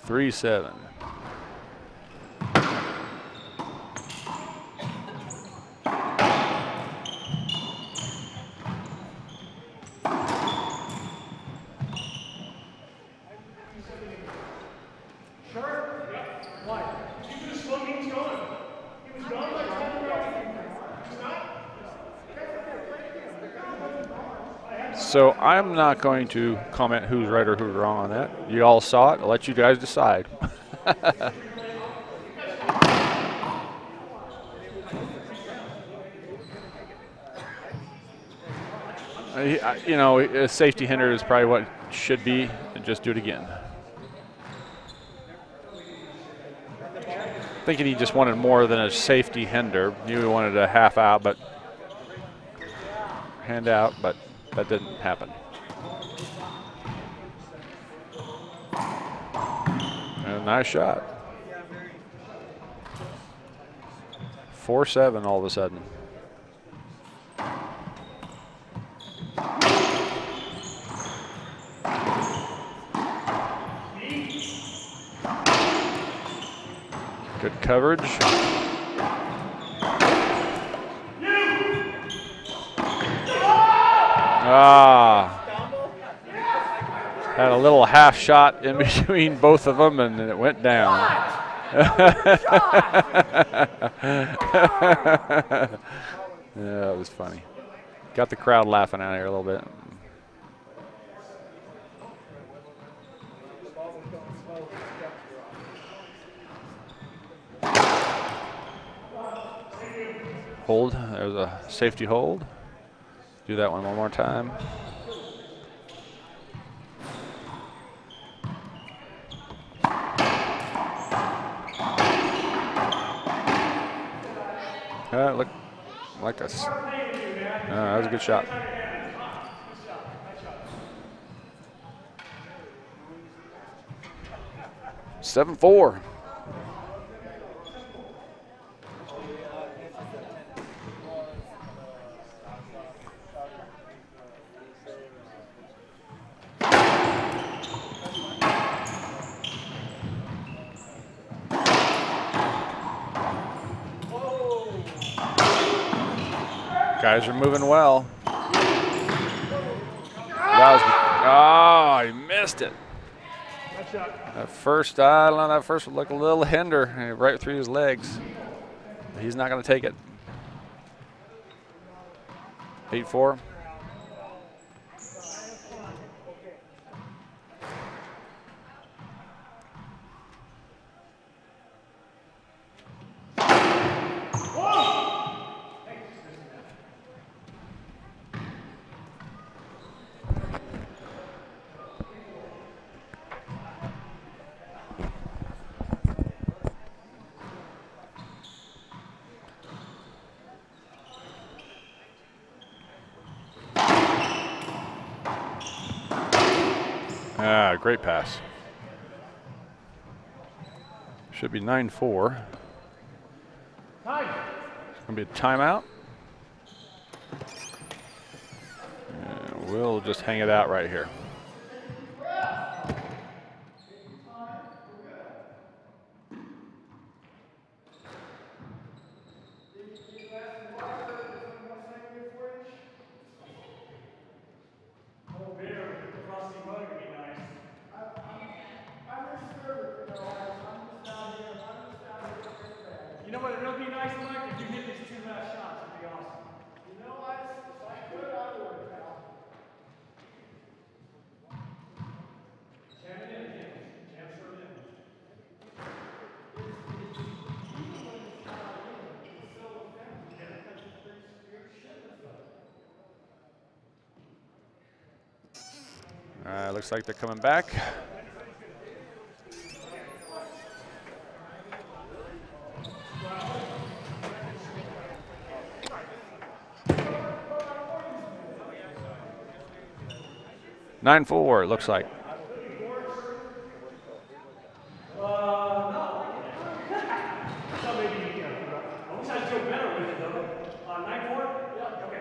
[SPEAKER 2] Three, 7. So I'm not going to comment who's right or who's wrong on that. You all saw it. I'll let you guys decide. You know, a safety hinder is probably what it should be, and just do it again. Thinking he just wanted more than a safety hinder. He wanted a half out, but hand out, but that didn't happen. And a nice shot. 4-7 all of a sudden. Good coverage. Had a little half shot in between both of them, and then it went down. Yeah, it was funny. Got the crowd laughing out here a little bit. Hold. There's a safety hold. Do that one more time. Look like us. That was a good shot. Seven, 4. Guys are moving well. That was, oh, he missed it. That first, I don't know, that first would look a little hinder right through his legs. He's not going to take it. 8-4. Great pass. Should be 9-4. It's going to be a timeout. And we'll just hang it out right here.
[SPEAKER 1] You know what, it'll be nice, Mike, if you hit these 2 last shots. It'd be awesome. You know, if I could, I would, pal. Jam it in, jam serve in.
[SPEAKER 2] Looks like they're coming back. Nine 4, it looks like.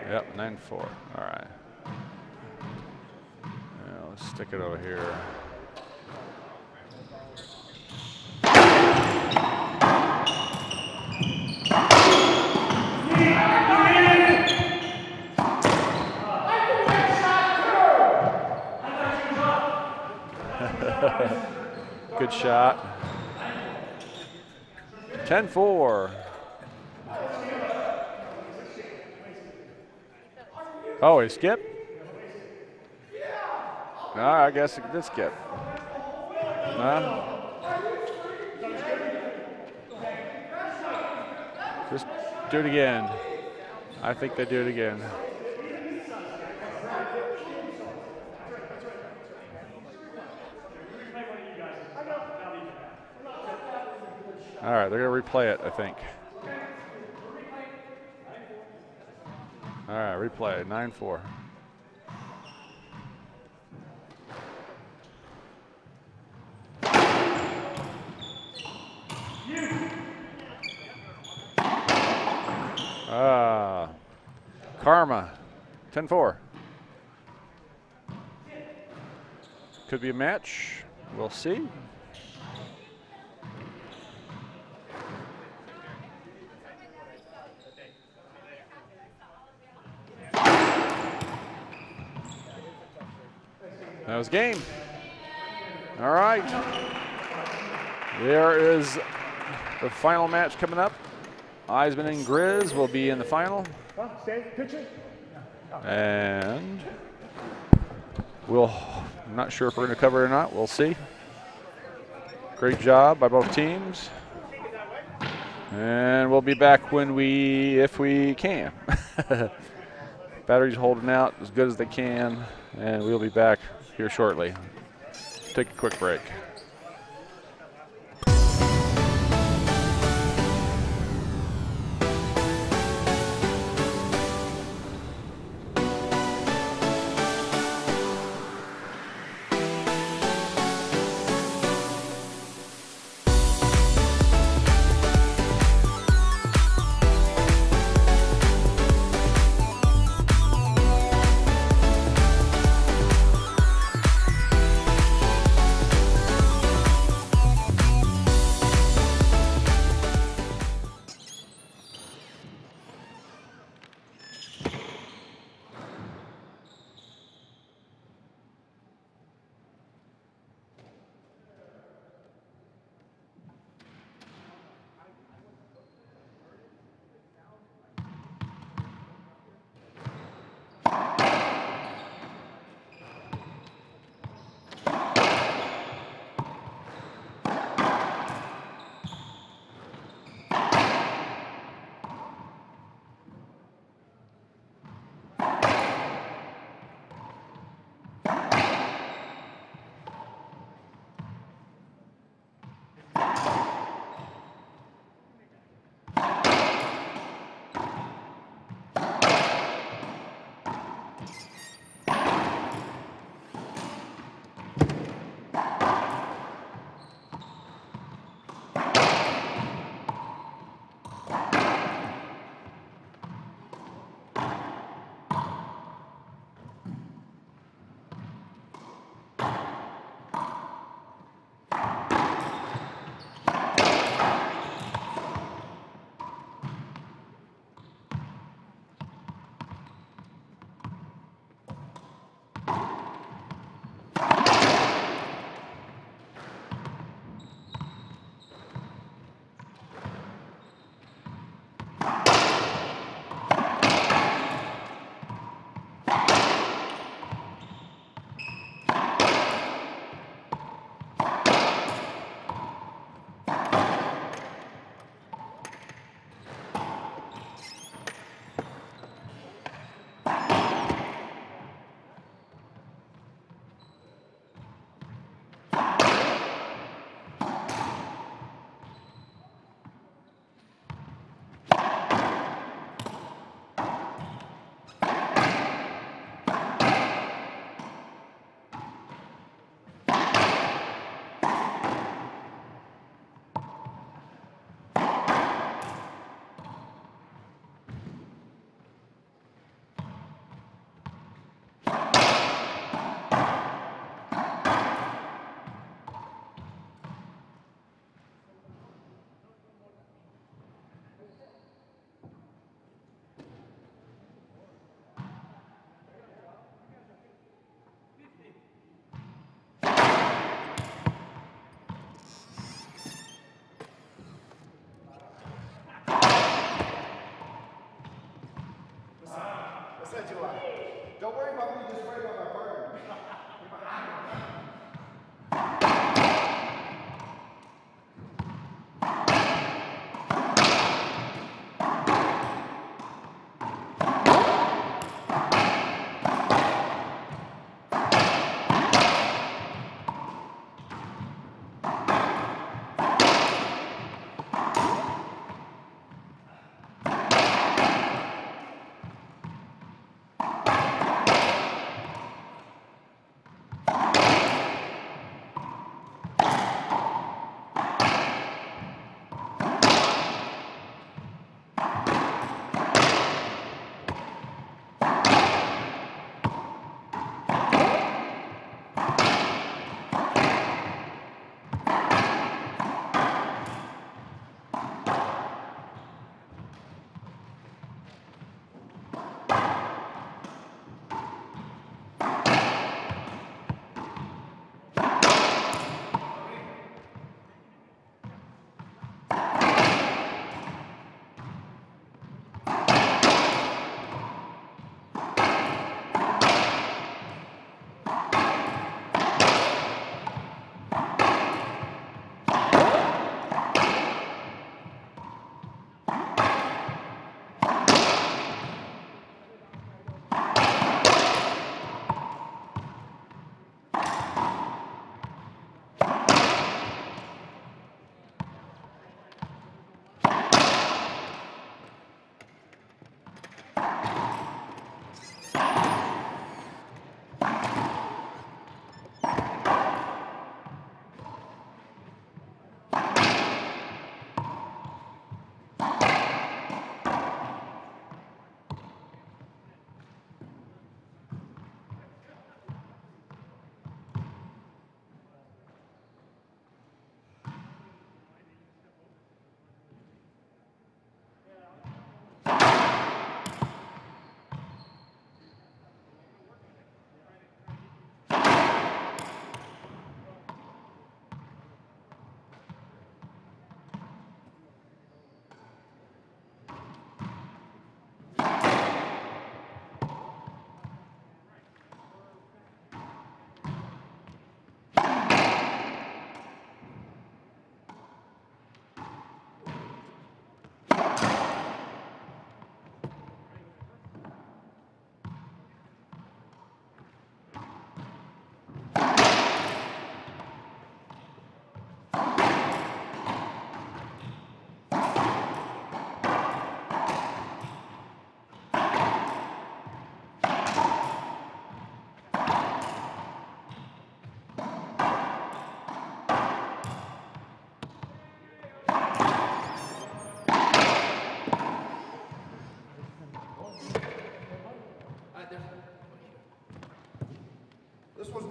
[SPEAKER 2] Yep, 9-4. All right. Now let's stick it over here. Good shot. 10-4. Oh, he skipped? No, I guess it did skip. Just do it again. I think they do it again. All right, they're going to replay it, I think. All right, replay, 9-4. Karma, 10-4. Could be a match. We'll see. That was game. All right. There is the final match coming up. Eisman and Grizz will be in the final. And I'm not sure if we're going to cover it or not. We'll see. Great job by both teams. And we'll be back if we can. Batteries holding out as good as they can, and we'll be back here shortly. Take a quick break.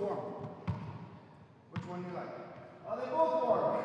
[SPEAKER 1] warm? Which one do you like? Oh, they both warm.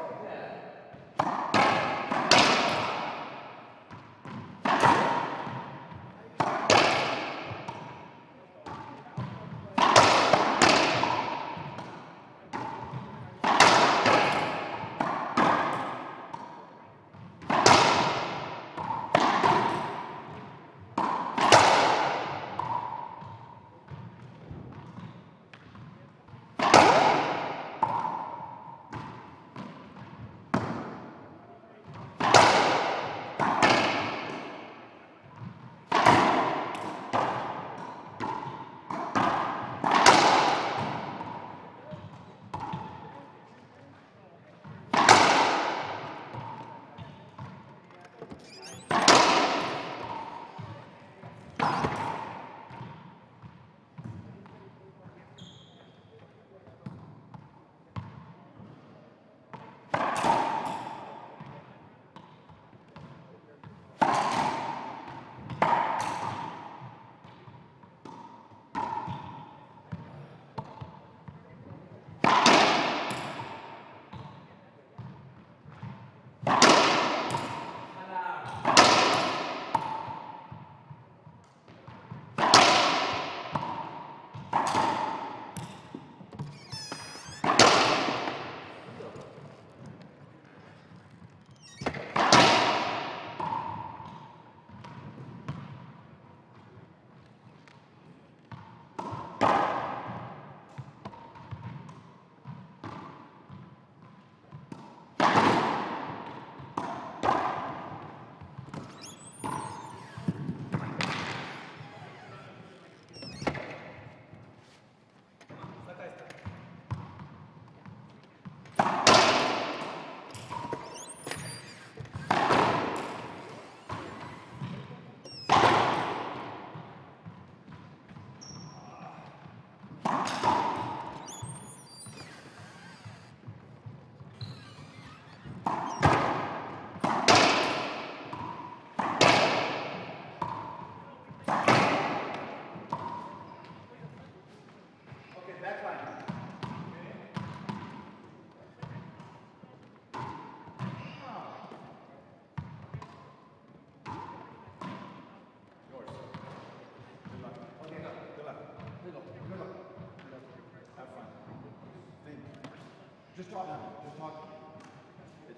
[SPEAKER 1] Just talk now. Just talk.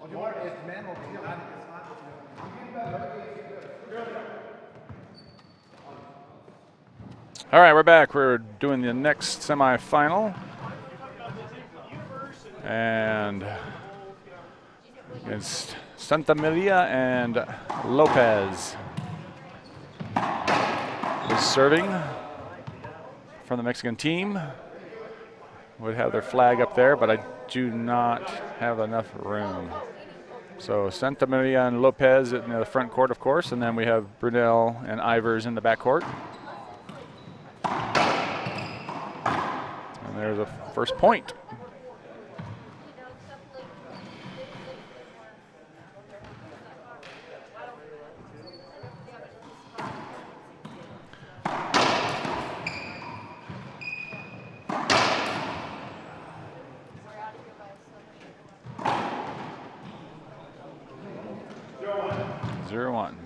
[SPEAKER 1] It's more, it's men over here. It's not.
[SPEAKER 2] All right, we're back. We're doing the next semifinal. And it's Santa Maria and Lopez is serving from the Mexican team. Would have their flag up there, but I do not have enough room. So Santa Maria and Lopez in the front court, of course, and then we have Brunel and Ivers in the back court. And there's a first point.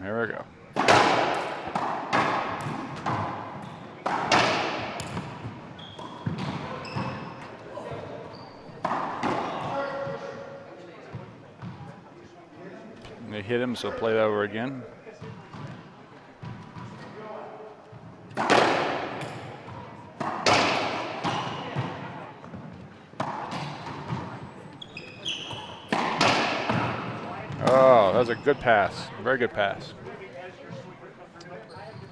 [SPEAKER 2] Here we go. And they hit him, so play that over again. Oh, that was a good pass. Very good pass.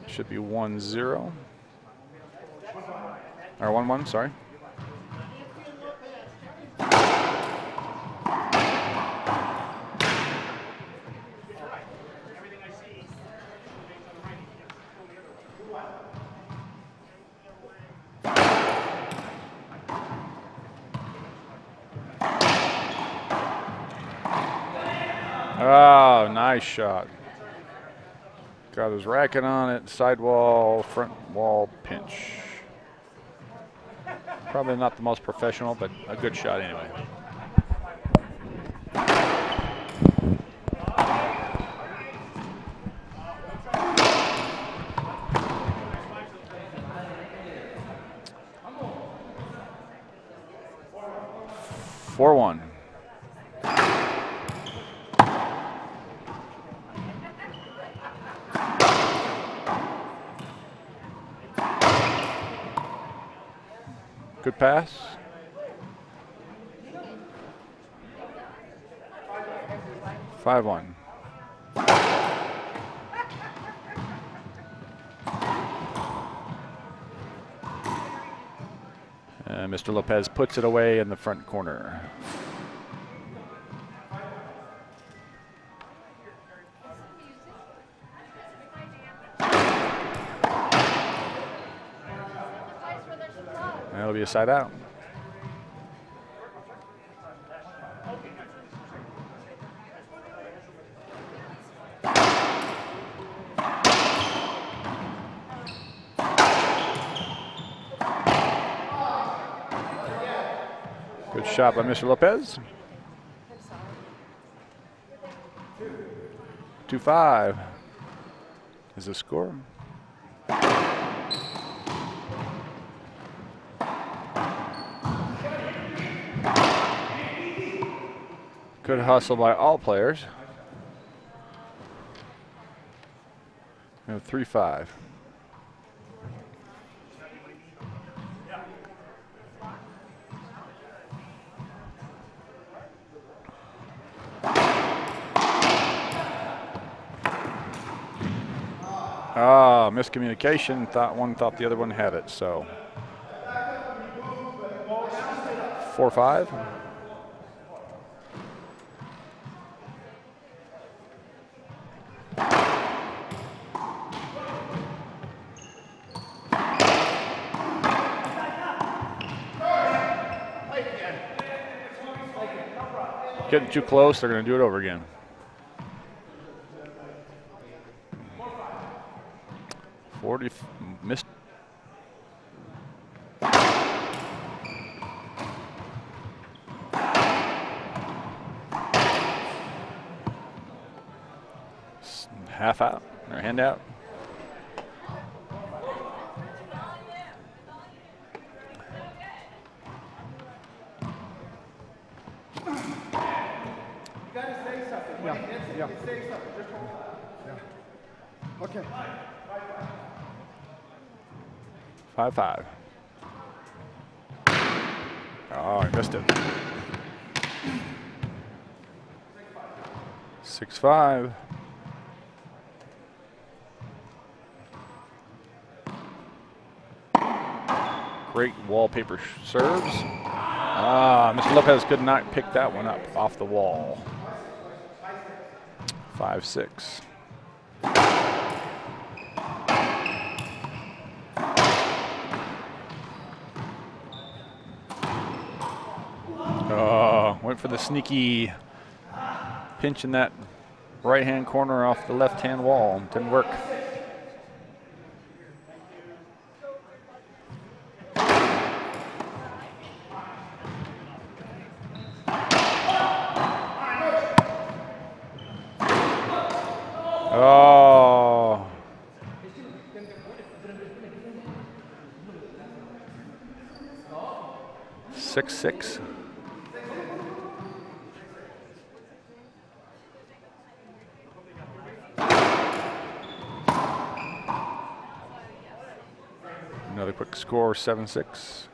[SPEAKER 2] Should be 1-0. Or 1-1, sorry. Oh, nice shot. Got his racket on it, sidewall, front wall pinch. Probably not the most professional, but a good shot anyway. Four one. Good pass. Five one. And Mr. Lopez puts it away in the front corner. That'll be a side out. Good shot by Mr. Lopez. 2-5 is the score. Good hustle by all players. We have 3-5. Ah, miscommunication. One thought the other one had it. So 4-5. Getting too close, they're going to do it over again. Missed. Half out, or hand out.
[SPEAKER 1] Yeah. Okay.
[SPEAKER 2] 5-5. Oh, I missed it. 6-5. Great wallpaper serves. Ah, Mr. Lopez could not pick that one up off the wall. 5-6. Oh, went for the sneaky pinch in that right-hand corner off the left-hand wall. Didn't work. Oh. Six, 6. Another quick score, 7-6.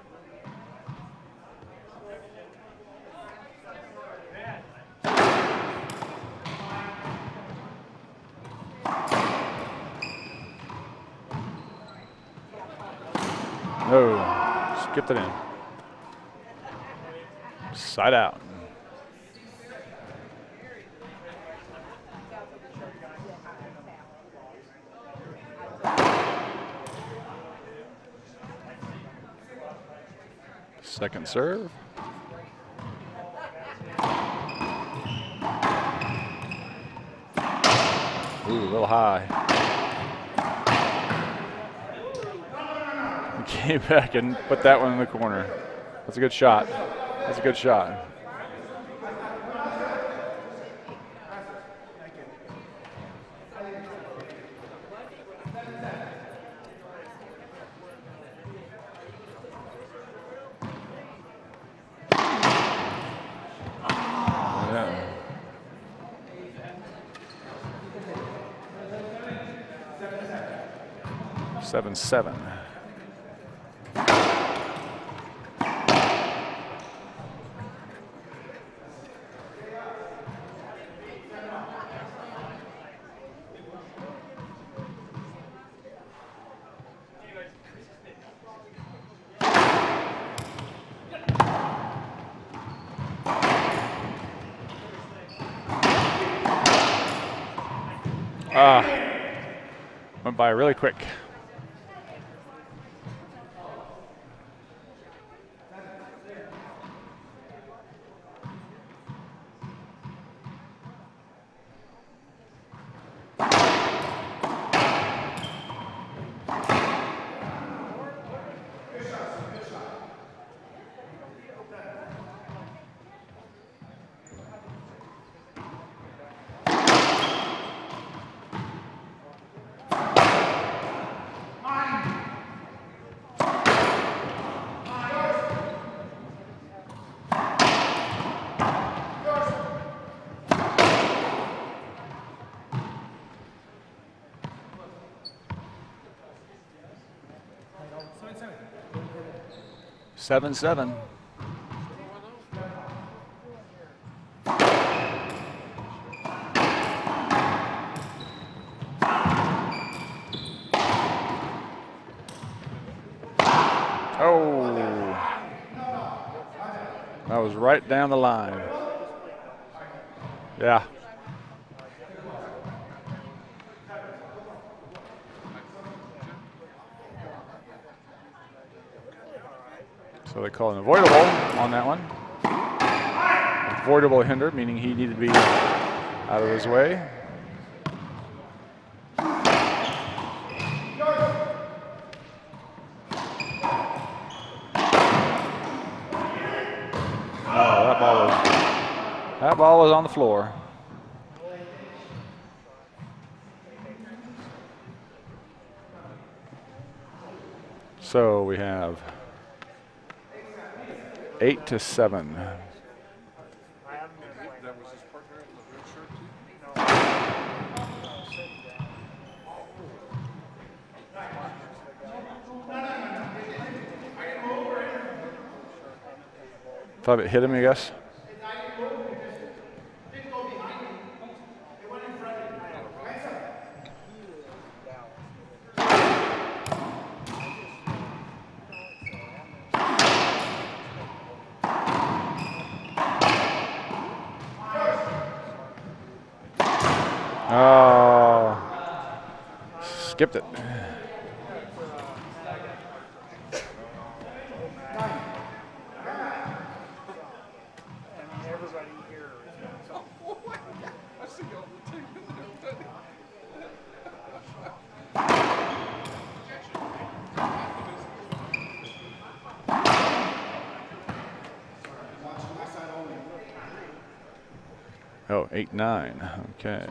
[SPEAKER 2] No, skipped it in. Side out. Second serve. Ooh, a little high. Came back and put that one in the corner. That's a good shot. That's a good shot. Yeah. 7-7. Went by really quick. Seven, 7. Oh, that was right down the line. Yeah. So they call an avoidable on that one. Avoidable hinder, meaning he needed to be out of his way. That ball was on the floor. So we have 8-7. Thought it hit him, I guess. Oh, skipped it. Oh, 8-9. Okay.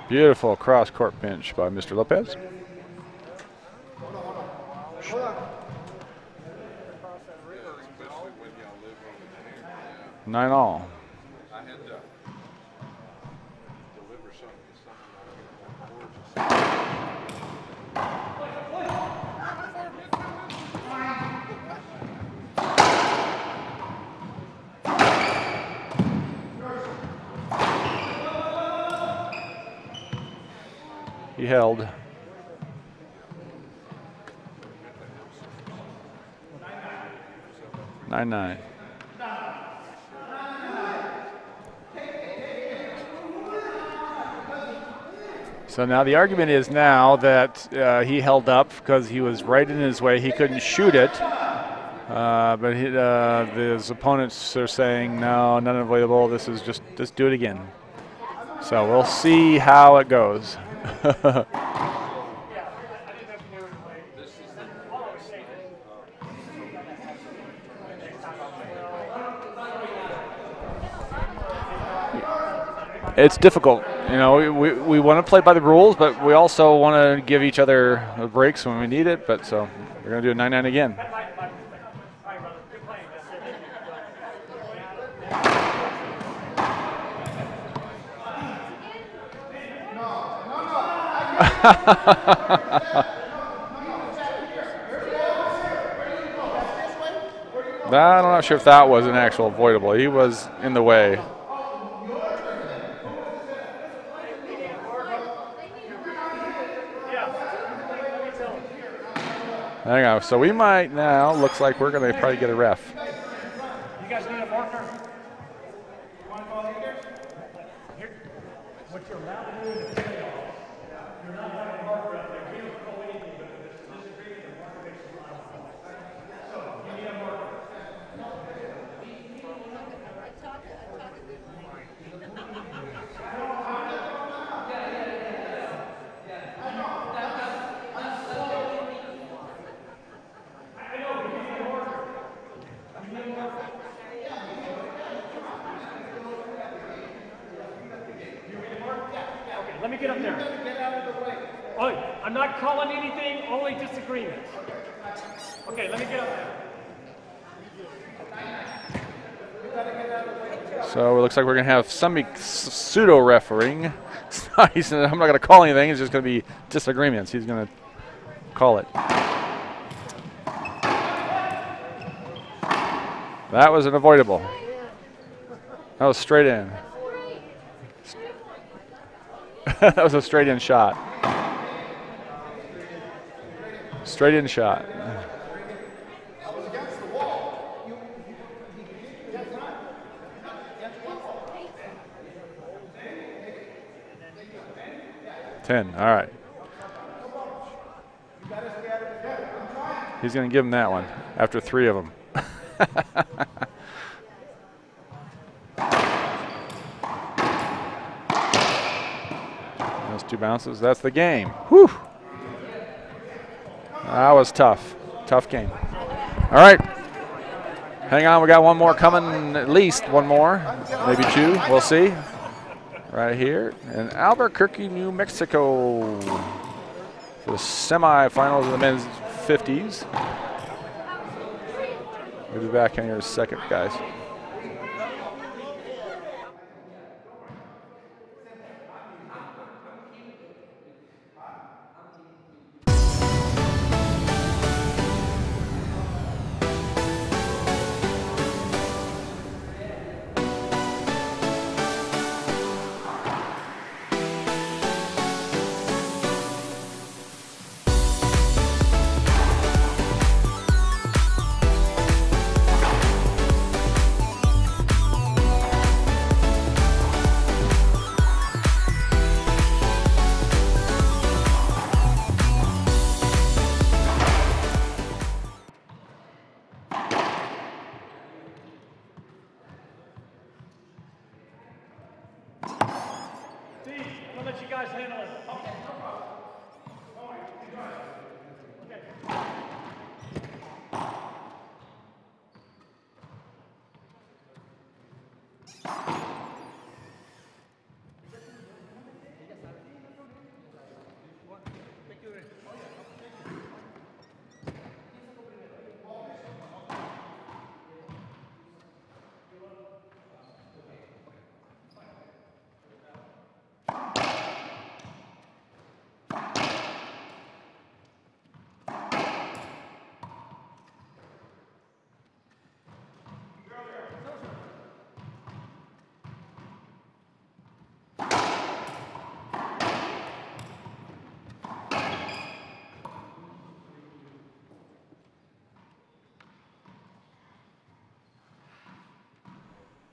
[SPEAKER 2] Beautiful cross-court pinch by Mr. Lopez. Nine all. He held. Nine. So now the argument is now that he held up because he was right in his way. He couldn't shoot it. But his opponents are saying, no, none available. This is just do it again. So we'll see how it goes. It's difficult. You know, we want to play by the rules, but we also want to give each other breaks when we need it. But so we're going to do a 9-9 again. I'm not sure if that was an actual avoidable. He was in the way. Hang on. So we might now, looks like we're going to probably get a ref.
[SPEAKER 1] You guys need a marker? You want to call leaders? Here. What you're allowed to do in the playoffs, you're not having a marker out there. We don't call anything, but if there's a disagreement, the marker makes a line. So you need a marker. Let me get up there. Oh, I'm not calling anything, only disagreements. Okay, let me get up there.
[SPEAKER 2] So it looks like we're going to have some pseudo refereeing. He said, I'm not going to call anything. It's just going to be disagreements. He's going to call it. That was an avoidable. That was straight in. That was a straight in shot. Straight in shot. Ten. All right. He's going to give him that one after 3 of them. Those 2 bounces. That's the game. Whew. That was tough. Tough game. All right. Hang on. We got one more coming, at least one more, maybe 2. We'll see. Right here in Albuquerque, New Mexico for the semifinals of the men's 50s. We'll be back in here in a second, guys.
[SPEAKER 1] I'll let you guys handle it. Okay.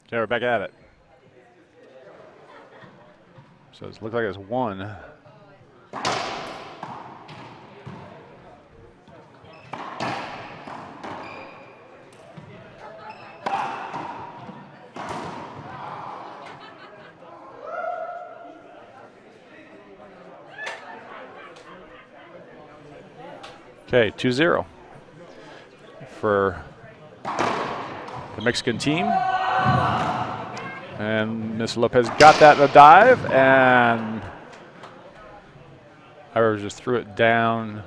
[SPEAKER 2] Okay, we're back at it. So it looks like it's 1. Okay, 2-0 for the Mexican team. And Ms. Lopez got that in a dive, and Ira just threw it down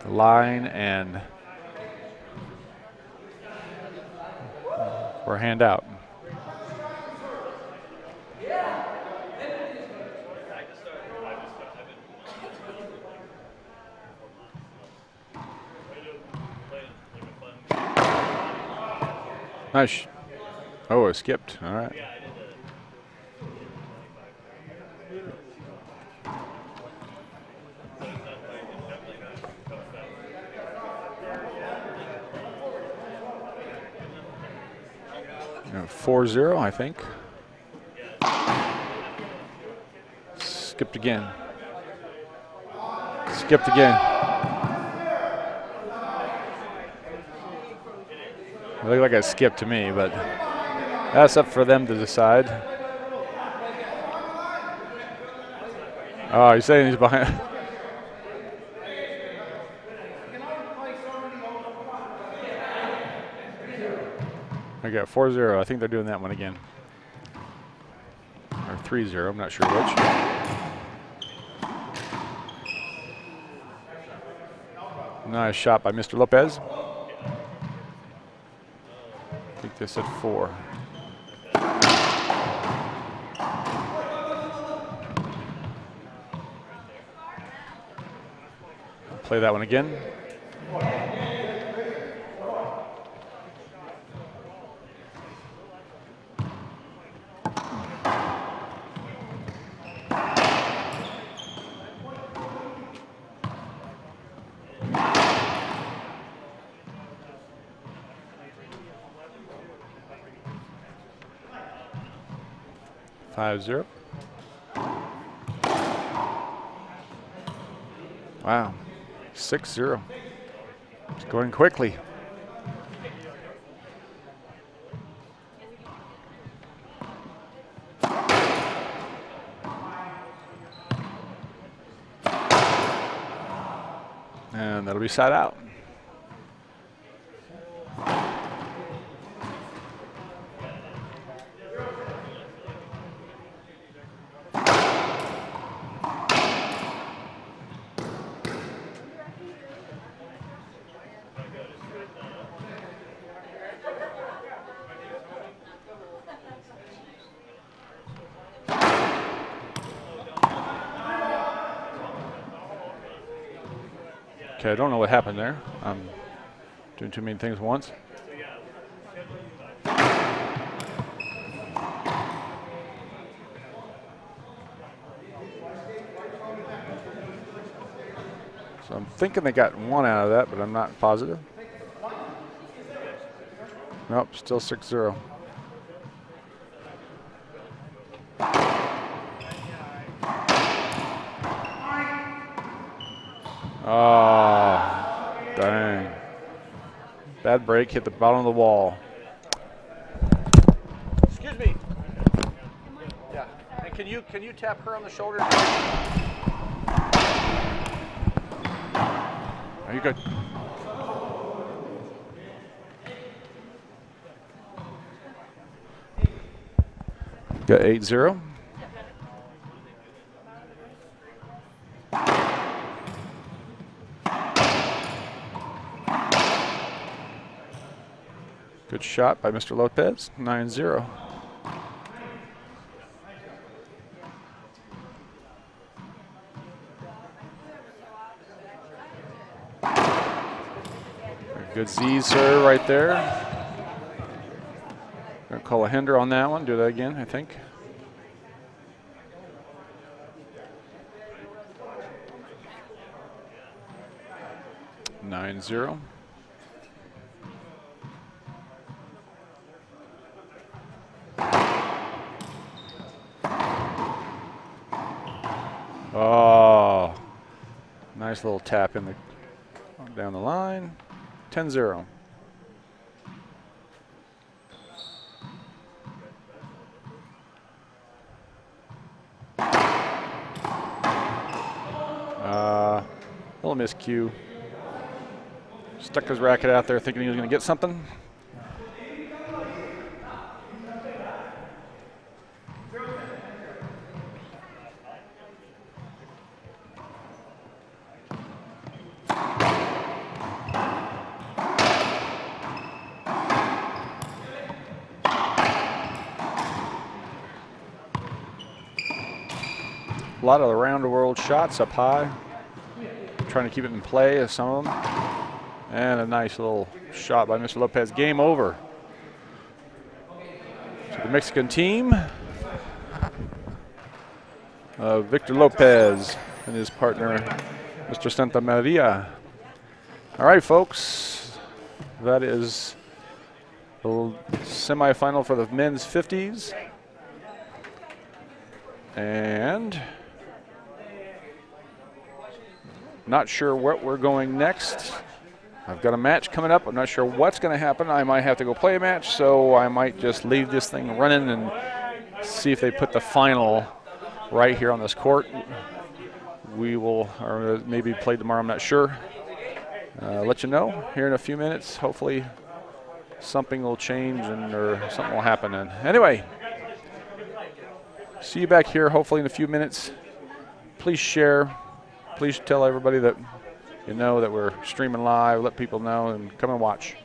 [SPEAKER 2] the line and for a hand out. Nice. Oh, it skipped. All right. You know, 4-0, I think. Skipped again. Skipped again. It looked like a skip to me, but that's up for them to decide. Oh, he's saying he's behind. I got 4-0. I think they're doing that one again. Or 3-0, I'm not sure which. Nice shot by Mr. Lopez. I think they said 4. Play that one again. Five-0. Wow, 6-0. It's going quickly. And that'll be side out. Okay, I don't know what happened there. I'm doing too many things at once. So I'm thinking they got 1 out of that, but I'm not positive. Nope, still 6-0. Oh, dang. Bad break, hit the bottom of the wall.
[SPEAKER 1] Excuse me. Yeah. And can you tap her on the shoulder?
[SPEAKER 2] Are you good? Got 8-0. Good shot by Mr. Lopez, 9-0. Good Z serve right there. Gonna call a hinder on that one. Do that again, I think. Nine zero. Oh, nice little tap in the down the line. 10-0. Little miscue. Stuck his racket out there thinking he was going to get something. A lot of the round-the-world shots up high. Trying to keep it in play, some of them. And a nice little shot by Mr. Lopez. Game over. So the Mexican team, Victor Lopez and his partner, Mr. Santa Maria. All right, folks. That is the semifinal for the men's 50s. And not sure what we're going next. I've got a match coming up. I'm not sure what's going to happen. I might have to go play a match, so I might just leave this thing running and see if they put the final right here on this court. We will, or maybe play tomorrow, I'm not sure. Let you know here in a few minutes. Hopefully something will change or something will happen. And anyway, see you back here hopefully in a few minutes. Please share. Please tell everybody that you know that we're streaming live. Let people know and come and watch.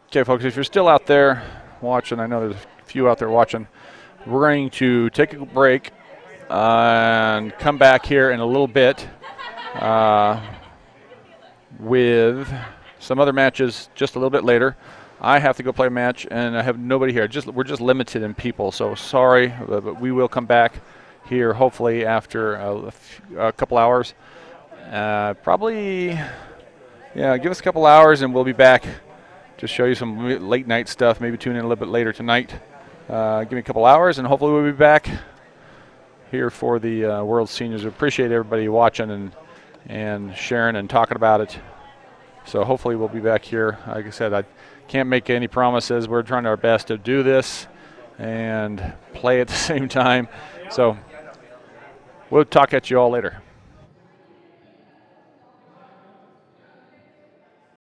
[SPEAKER 2] Okay, folks, if you're still out there watching, I know there's a few out there watching, we're going to take a break and come back here in a little bit with some other matches just a little bit later. I have to go play a match, and I have nobody here. We're just limited in people, so sorry, but we will come back here hopefully after a couple hours. Probably, yeah, give us a couple hours, and we'll be back to show you some late night stuff. Maybe tune in a little bit later tonight. Give me a couple hours, and hopefully we'll be back here for the World Seniors. We appreciate everybody watching and sharing and talking about it. So hopefully we'll be back here. Like I said, I can't make any promises. We're trying our best to do this and play at the same time. So we'll talk at you all later.